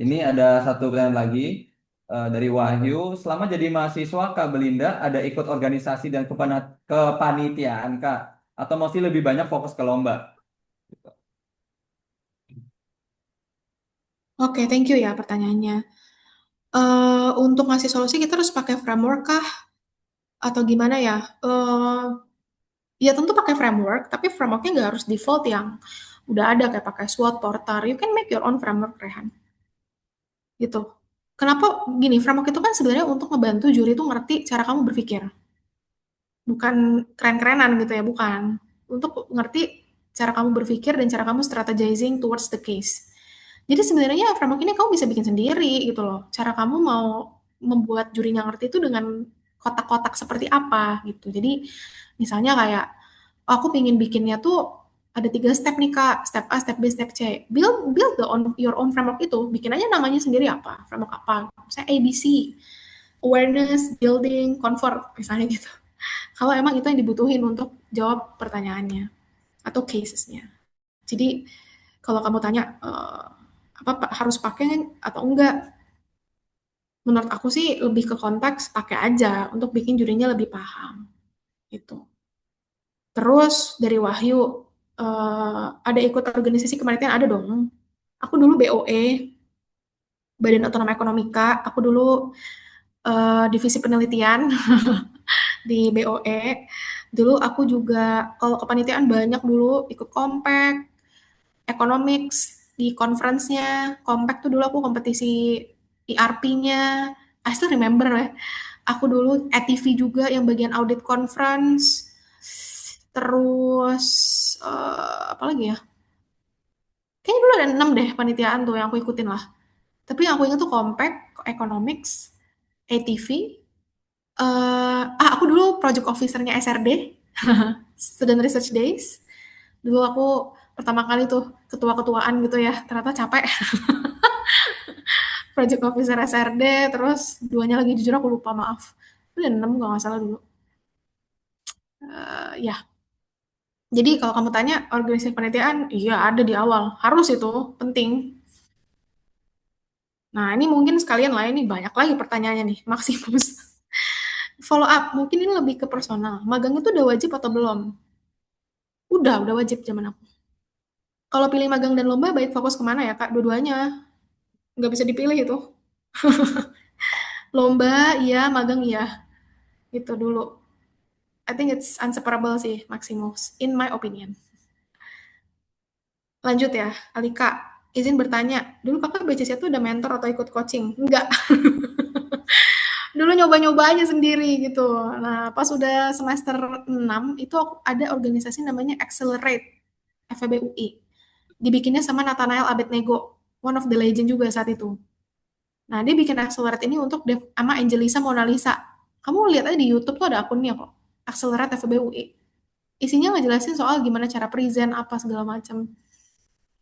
Ini ada satu pertanyaan lagi dari Wahyu. Selama jadi mahasiswa, Kak Belinda ada ikut organisasi dan kepanitiaan, Kak? Atau masih lebih banyak fokus ke lomba? Oke, thank you ya pertanyaannya. Untuk ngasih solusi kita harus pakai framework kah? Atau gimana ya? Ya tentu pakai framework, tapi frameworknya nggak harus default yang udah ada kayak pakai SWOT, Porter. You can make your own framework, Rehan. Gitu. Kenapa gini? Framework itu kan sebenarnya untuk ngebantu juri itu ngerti cara kamu berpikir. Bukan keren-kerenan gitu ya, bukan. Untuk ngerti cara kamu berpikir dan cara kamu strategizing towards the case. Jadi sebenarnya framework ini kamu bisa bikin sendiri gitu loh. Cara kamu mau membuat jurinya ngerti itu dengan kotak-kotak seperti apa gitu. Jadi misalnya kayak oh, aku pengen bikinnya tuh ada 3 step nih kak, step A, step B, step C. Build your own framework itu, bikin aja namanya sendiri apa, framework apa. Misalnya ABC, awareness, building, comfort, misalnya gitu. Kalau emang itu yang dibutuhin untuk jawab pertanyaannya atau casesnya. Jadi kalau kamu tanya harus pakai atau enggak, menurut aku sih lebih ke konteks pakai aja untuk bikin jurinya lebih paham gitu. Terus dari Wahyu ada ikut organisasi kepanitiaan ada dong. Aku dulu BOE, Badan Otonom Ekonomika. Aku dulu divisi penelitian di BOE. Dulu aku juga kalau kepanitiaan banyak dulu ikut Compact, Economics di conference-nya. Compact tuh dulu aku kompetisi ERP-nya. I still remember ya. Aku dulu ATV juga yang bagian audit conference. Terus apa lagi ya? Kayaknya dulu ada 6 deh panitiaan tuh yang aku ikutin lah. Tapi yang aku ingat tuh Compact, Economics, ATV. Aku dulu project officer-nya SRD, Student Research Days. Dulu aku pertama kali tuh ketua-ketuaan gitu ya, ternyata capek. Project officer SRD, terus duanya lagi jujur aku lupa, maaf. Itu udah 6 kalau nggak salah dulu. Ya, jadi kalau kamu tanya organisasi penelitian, iya ada di awal. Harus itu, penting. Nah, ini mungkin sekalian lah, ini banyak lagi pertanyaannya nih, Maximus. Follow up, mungkin ini lebih ke personal. Magang itu udah wajib atau belum? Udah wajib zaman aku. Kalau pilih magang dan lomba, baik fokus kemana ya, Kak? Dua-duanya. Nggak bisa dipilih itu. Lomba, iya. Magang, iya. Itu dulu. I think it's inseparable sih, Maximus. In my opinion. Lanjut ya, Alika. Izin bertanya, dulu kakak BCC tuh udah mentor atau ikut coaching? Enggak. Dulu nyoba-nyoba aja sendiri gitu. Nah, pas udah semester 6, itu ada organisasi namanya Accelerate, FEB UI. Dibikinnya sama Nathanael Abednego, one of the legend juga saat itu. Nah, dia bikin Accelerate ini untuk sama Angelisa Mona Lisa. Kamu lihat aja di YouTube tuh ada akunnya kok. Accelerate FEB UI. Isinya ngejelasin soal gimana cara present, apa segala macam.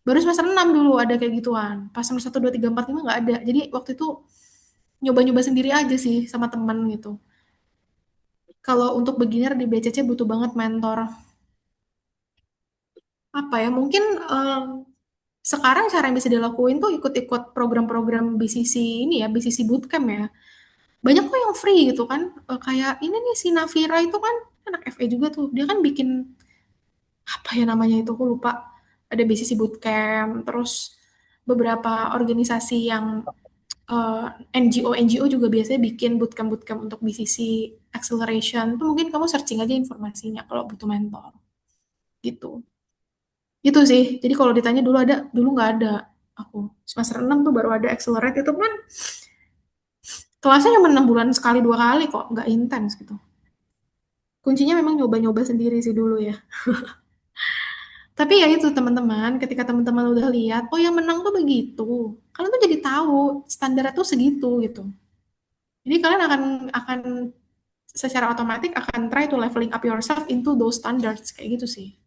Baru semester 6 dulu ada kayak gituan. Pas semester 1, 2, 3, 4, 5 nggak ada. Jadi waktu itu nyoba-nyoba sendiri aja sih sama teman gitu. Kalau untuk beginner di BCC butuh banget mentor. Apa ya, mungkin sekarang cara yang bisa dilakuin tuh ikut-ikut program-program BCC ini ya, BCC Bootcamp ya. Banyak kok yang free gitu kan. Kayak ini nih si Navira itu kan anak FE juga tuh. Dia kan bikin apa ya namanya itu, aku lupa. Ada BCC Bootcamp, terus beberapa organisasi yang NGO juga biasanya bikin bootcamp-bootcamp untuk BCC acceleration. Itu mungkin kamu searching aja informasinya kalau butuh mentor gitu. Gitu sih. Jadi kalau ditanya dulu ada, dulu nggak ada. Aku semester 6 tuh baru ada accelerate itu kan kelasnya cuma 6 bulan sekali 2 kali kok, nggak intens gitu. Kuncinya memang nyoba-nyoba sendiri sih dulu ya. Tapi ya itu teman-teman, ketika teman-teman udah lihat, oh yang menang tuh begitu. Kalian tuh jadi tahu standarnya tuh segitu gitu. Jadi kalian akan secara otomatis akan try to leveling up yourself into those standards kayak gitu sih.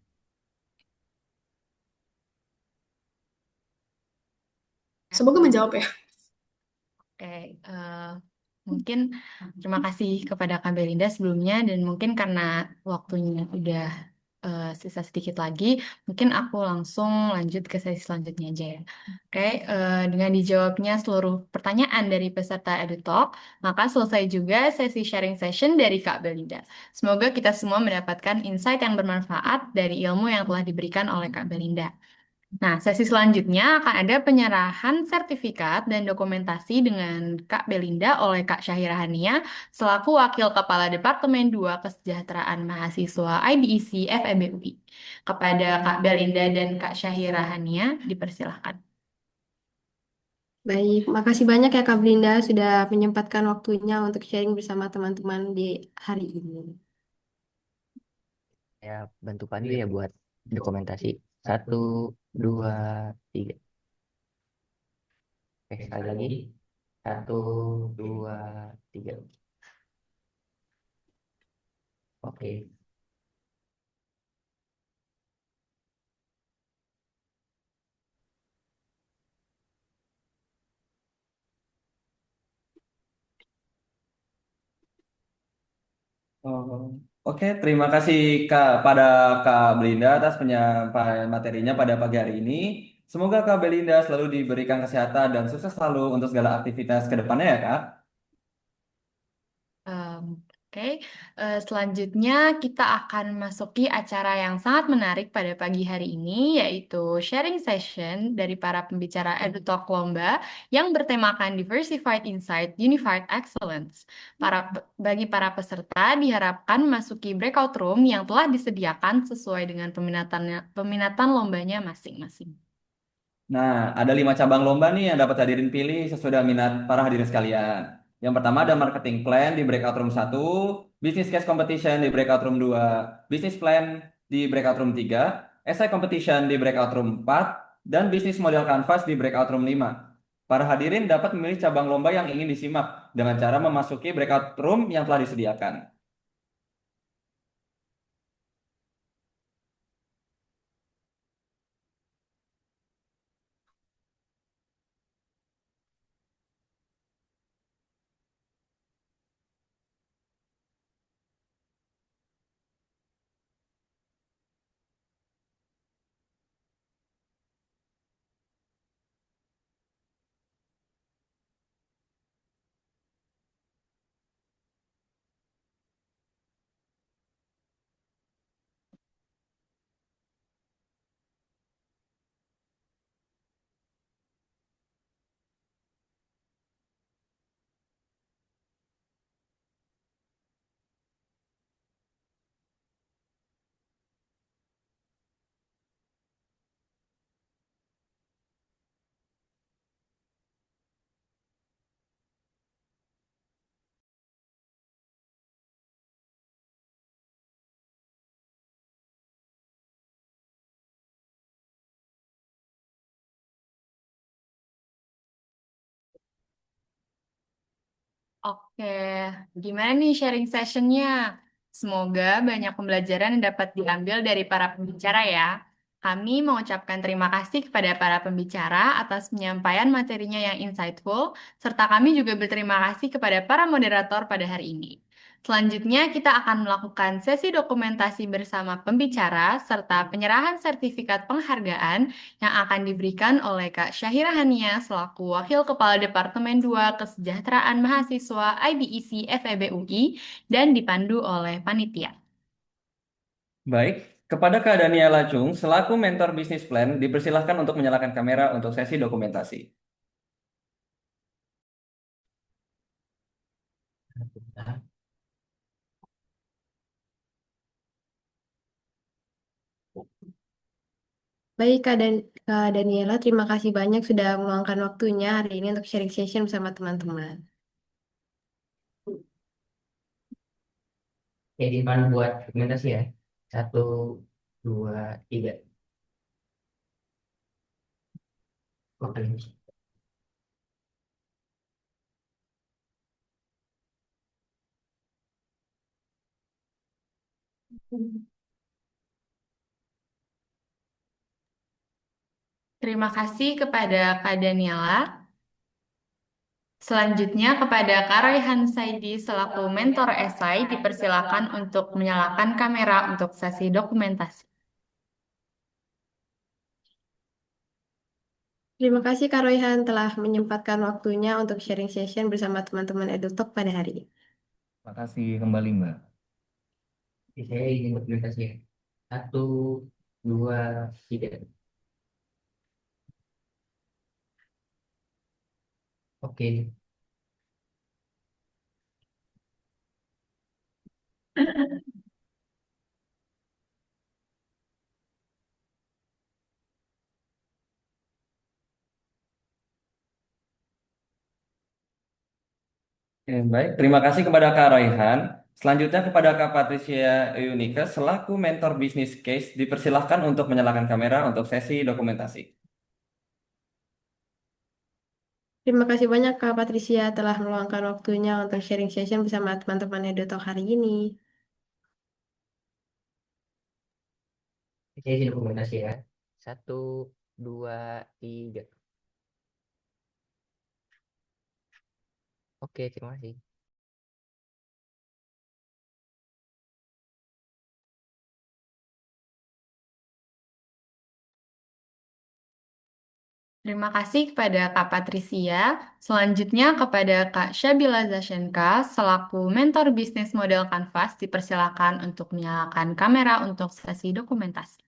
Semoga menjawab ya. Oke, mungkin terima kasih kepada Kak Belinda sebelumnya dan mungkin karena waktunya udah sisa sedikit lagi, mungkin aku langsung lanjut ke sesi selanjutnya aja ya. Oke, dengan dijawabnya seluruh pertanyaan dari peserta EduTalk, maka selesai juga sesi sharing session dari Kak Belinda. Semoga kita semua mendapatkan insight yang bermanfaat dari ilmu yang telah diberikan oleh Kak Belinda. Nah, sesi selanjutnya akan ada penyerahan sertifikat dan dokumentasi dengan Kak Belinda oleh Kak Syahira Hania selaku Wakil Kepala Departemen 2 Kesejahteraan Mahasiswa IBEC FEB UI. Kepada Kak Belinda dan Kak Syahira Hania, dipersilahkan. Baik, makasih banyak ya Kak Blinda sudah menyempatkan waktunya untuk sharing bersama teman-teman di hari ini. Ya, bantu pandu ya buat dokumentasi. Satu, dua, tiga. Oke, sekali lagi. Satu, dua, tiga. Oke. Oh, oke, terima kasih pada Kak Belinda atas penyampaian materinya pada pagi hari ini. Semoga Kak Belinda selalu diberikan kesehatan dan sukses selalu untuk segala aktivitas ke depannya ya Kak. Oke, selanjutnya kita akan masuki acara yang sangat menarik pada pagi hari ini, yaitu sharing session dari para pembicara EduTalk Lomba yang bertemakan Diversified Insight Unified Excellence. Bagi para peserta diharapkan memasuki breakout room yang telah disediakan sesuai dengan peminatan lombanya masing-masing. Nah, ada 5 cabang lomba nih yang dapat hadirin pilih sesuai dengan minat para hadirin sekalian. Yang pertama ada marketing plan di breakout room 1, business case competition di breakout room 2, business plan di breakout room 3, essay competition di breakout room 4, dan business model canvas di breakout room 5. Para hadirin dapat memilih cabang lomba yang ingin disimak dengan cara memasuki breakout room yang telah disediakan. Oke, gimana nih sharing sessionnya? Semoga banyak pembelajaran yang dapat diambil dari para pembicara ya. Kami mengucapkan terima kasih kepada para pembicara atas penyampaian materinya yang insightful, serta kami juga berterima kasih kepada para moderator pada hari ini. Selanjutnya, kita akan melakukan sesi dokumentasi bersama pembicara serta penyerahan sertifikat penghargaan yang akan diberikan oleh Kak Syahira Hania selaku Wakil Kepala Departemen 2 Kesejahteraan Mahasiswa IBEC FEB UI dan dipandu oleh panitia. Baik, kepada Kak Daniela Chung selaku mentor bisnis plan dipersilahkan untuk menyalakan kamera untuk sesi dokumentasi. Baik, Kak Daniela, terima kasih banyak sudah meluangkan waktunya hari ini untuk sharing session bersama teman-teman. Jadi Irfan buat dokumentasi ya. Satu, dua, tiga. Oke. Terima kasih kepada Kak Daniela. Selanjutnya kepada Kak Raihan Saidi selaku mentor esai dipersilakan untuk menyalakan kamera untuk sesi dokumentasi. Terima kasih Kak Royhan telah menyempatkan waktunya untuk sharing session bersama teman-teman EduTalk pada hari ini. Terima kasih kembali, Mbak. Saya izin dokumentasi ya. Satu, dua, tiga. Oke. Baik, terima kasih kepada Kak Raihan. Selanjutnya kepada Kak Patricia Eunika selaku mentor bisnis case dipersilahkan untuk menyalakan kamera untuk sesi dokumentasi. Terima kasih banyak Kak Patricia telah meluangkan waktunya untuk sharing session bersama teman-teman EduTalk hari ini. Saya izin dokumentasi ya. Satu, dua, tiga. Oke, terima kasih. Terima kasih kepada Kak Patricia. Selanjutnya kepada Kak Syabila Zashenka selaku mentor bisnis model Canvas dipersilakan untuk menyalakan kamera untuk sesi dokumentasi.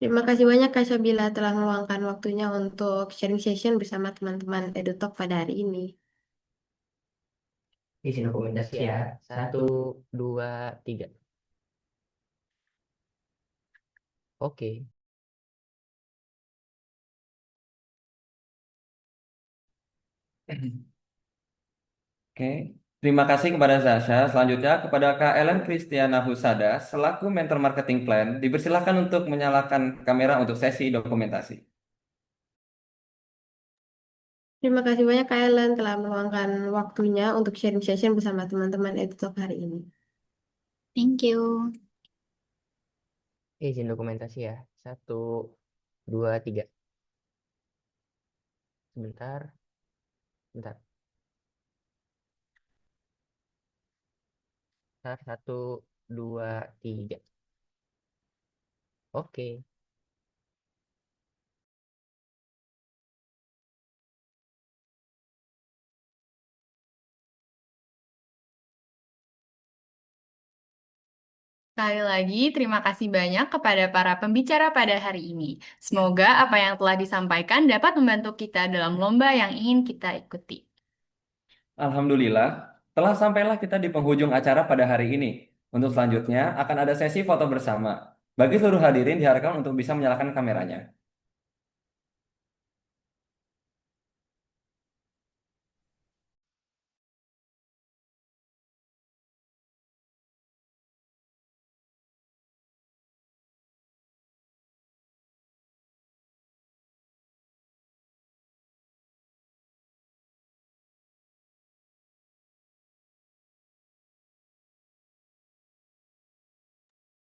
Terima kasih banyak Kak Syabila telah meluangkan waktunya untuk sharing session bersama teman-teman EduTalk pada hari ini. Izin dokumentasi ya. Satu, dua, tiga. Oke. Oke, terima kasih kepada Zasha. Selanjutnya kepada Kak Ellen Kristiana Husada selaku mentor marketing plan dipersilahkan untuk menyalakan kamera untuk sesi dokumentasi. Terima kasih banyak Kak Ellen telah meluangkan waktunya untuk sharing session bersama teman-teman EduTalk hari ini. Thank you. Izin dokumentasi ya. Satu, dua, tiga. Sebentar. Bentar. Bentar. Satu, dua, tiga. Oke. Sekali lagi, terima kasih banyak kepada para pembicara pada hari ini. Semoga apa yang telah disampaikan dapat membantu kita dalam lomba yang ingin kita ikuti. Alhamdulillah, telah sampailah kita di penghujung acara pada hari ini. Untuk selanjutnya akan ada sesi foto bersama. Bagi seluruh hadirin diharapkan untuk bisa menyalakan kameranya.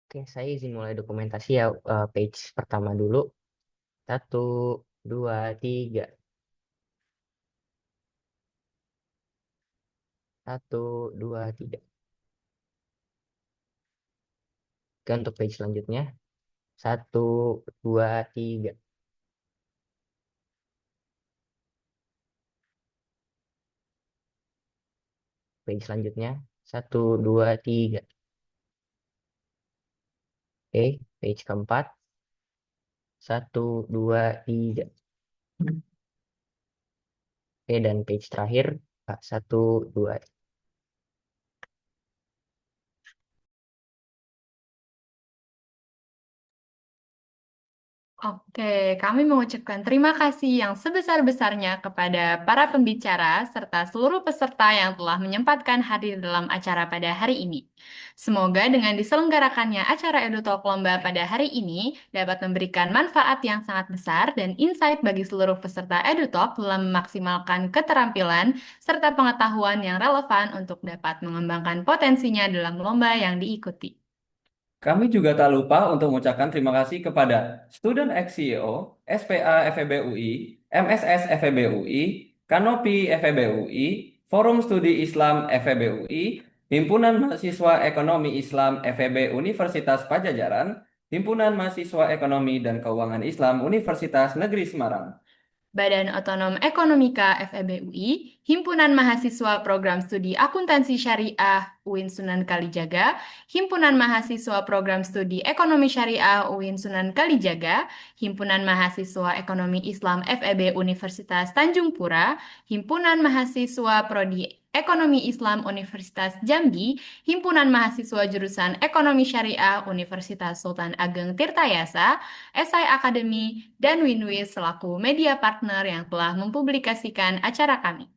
Oke, saya izin mulai dokumentasi ya. Page pertama dulu. 1, 2, 3. 1, 2, 3. Oke, untuk page selanjutnya. 1, 2, 3. Page selanjutnya. 1, 2, 3. Oke, page keempat. 1, 2, 3. Oke, dan page terakhir. 1, 2. Oke, kami mengucapkan terima kasih yang sebesar-besarnya kepada para pembicara serta seluruh peserta yang telah menyempatkan hadir dalam acara pada hari ini. Semoga dengan diselenggarakannya acara EduTalk Lomba pada hari ini dapat memberikan manfaat yang sangat besar dan insight bagi seluruh peserta EduTalk dalam memaksimalkan keterampilan serta pengetahuan yang relevan untuk dapat mengembangkan potensinya dalam lomba yang diikuti. Kami juga tak lupa untuk mengucapkan terima kasih kepada Student X CEO, SPA FEB UI, MSS FEB UI, Kanopi FEB UI, Forum Studi Islam FEB UI, Himpunan Mahasiswa Ekonomi Islam FEB Universitas Pajajaran, Himpunan Mahasiswa Ekonomi dan Keuangan Islam Universitas Negeri Semarang. Badan Otonom Ekonomika FEB UI, Himpunan Mahasiswa Program Studi Akuntansi Syariah UIN Sunan Kalijaga, Himpunan Mahasiswa Program Studi Ekonomi Syariah UIN Sunan Kalijaga, Himpunan Mahasiswa Ekonomi Islam FEB Universitas Tanjung Pura, Himpunan Mahasiswa Prodi Ekonomi Islam Universitas Jambi, Himpunan Mahasiswa Jurusan Ekonomi Syariah Universitas Sultan Ageng Tirtayasa, SI Academy, dan Winwis selaku media partner yang telah mempublikasikan acara kami.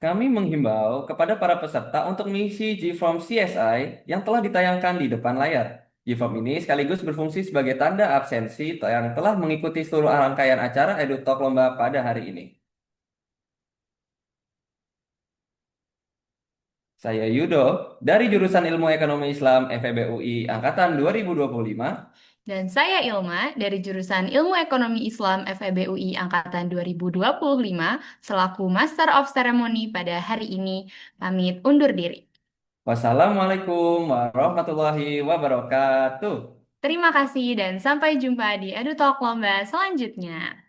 Kami menghimbau kepada para peserta untuk mengisi G-Form CSI yang telah ditayangkan di depan layar. G-Form ini sekaligus berfungsi sebagai tanda absensi yang telah mengikuti seluruh rangkaian acara EduTalk Lomba pada hari ini. Saya Yudo, dari jurusan Ilmu Ekonomi Islam FEB UI Angkatan 2025. Dan saya Ilma, dari jurusan Ilmu Ekonomi Islam FEB UI Angkatan 2025, selaku Master of Ceremony pada hari ini, pamit undur diri. Wassalamualaikum warahmatullahi wabarakatuh. Terima kasih dan sampai jumpa di EduTalk Lomba selanjutnya.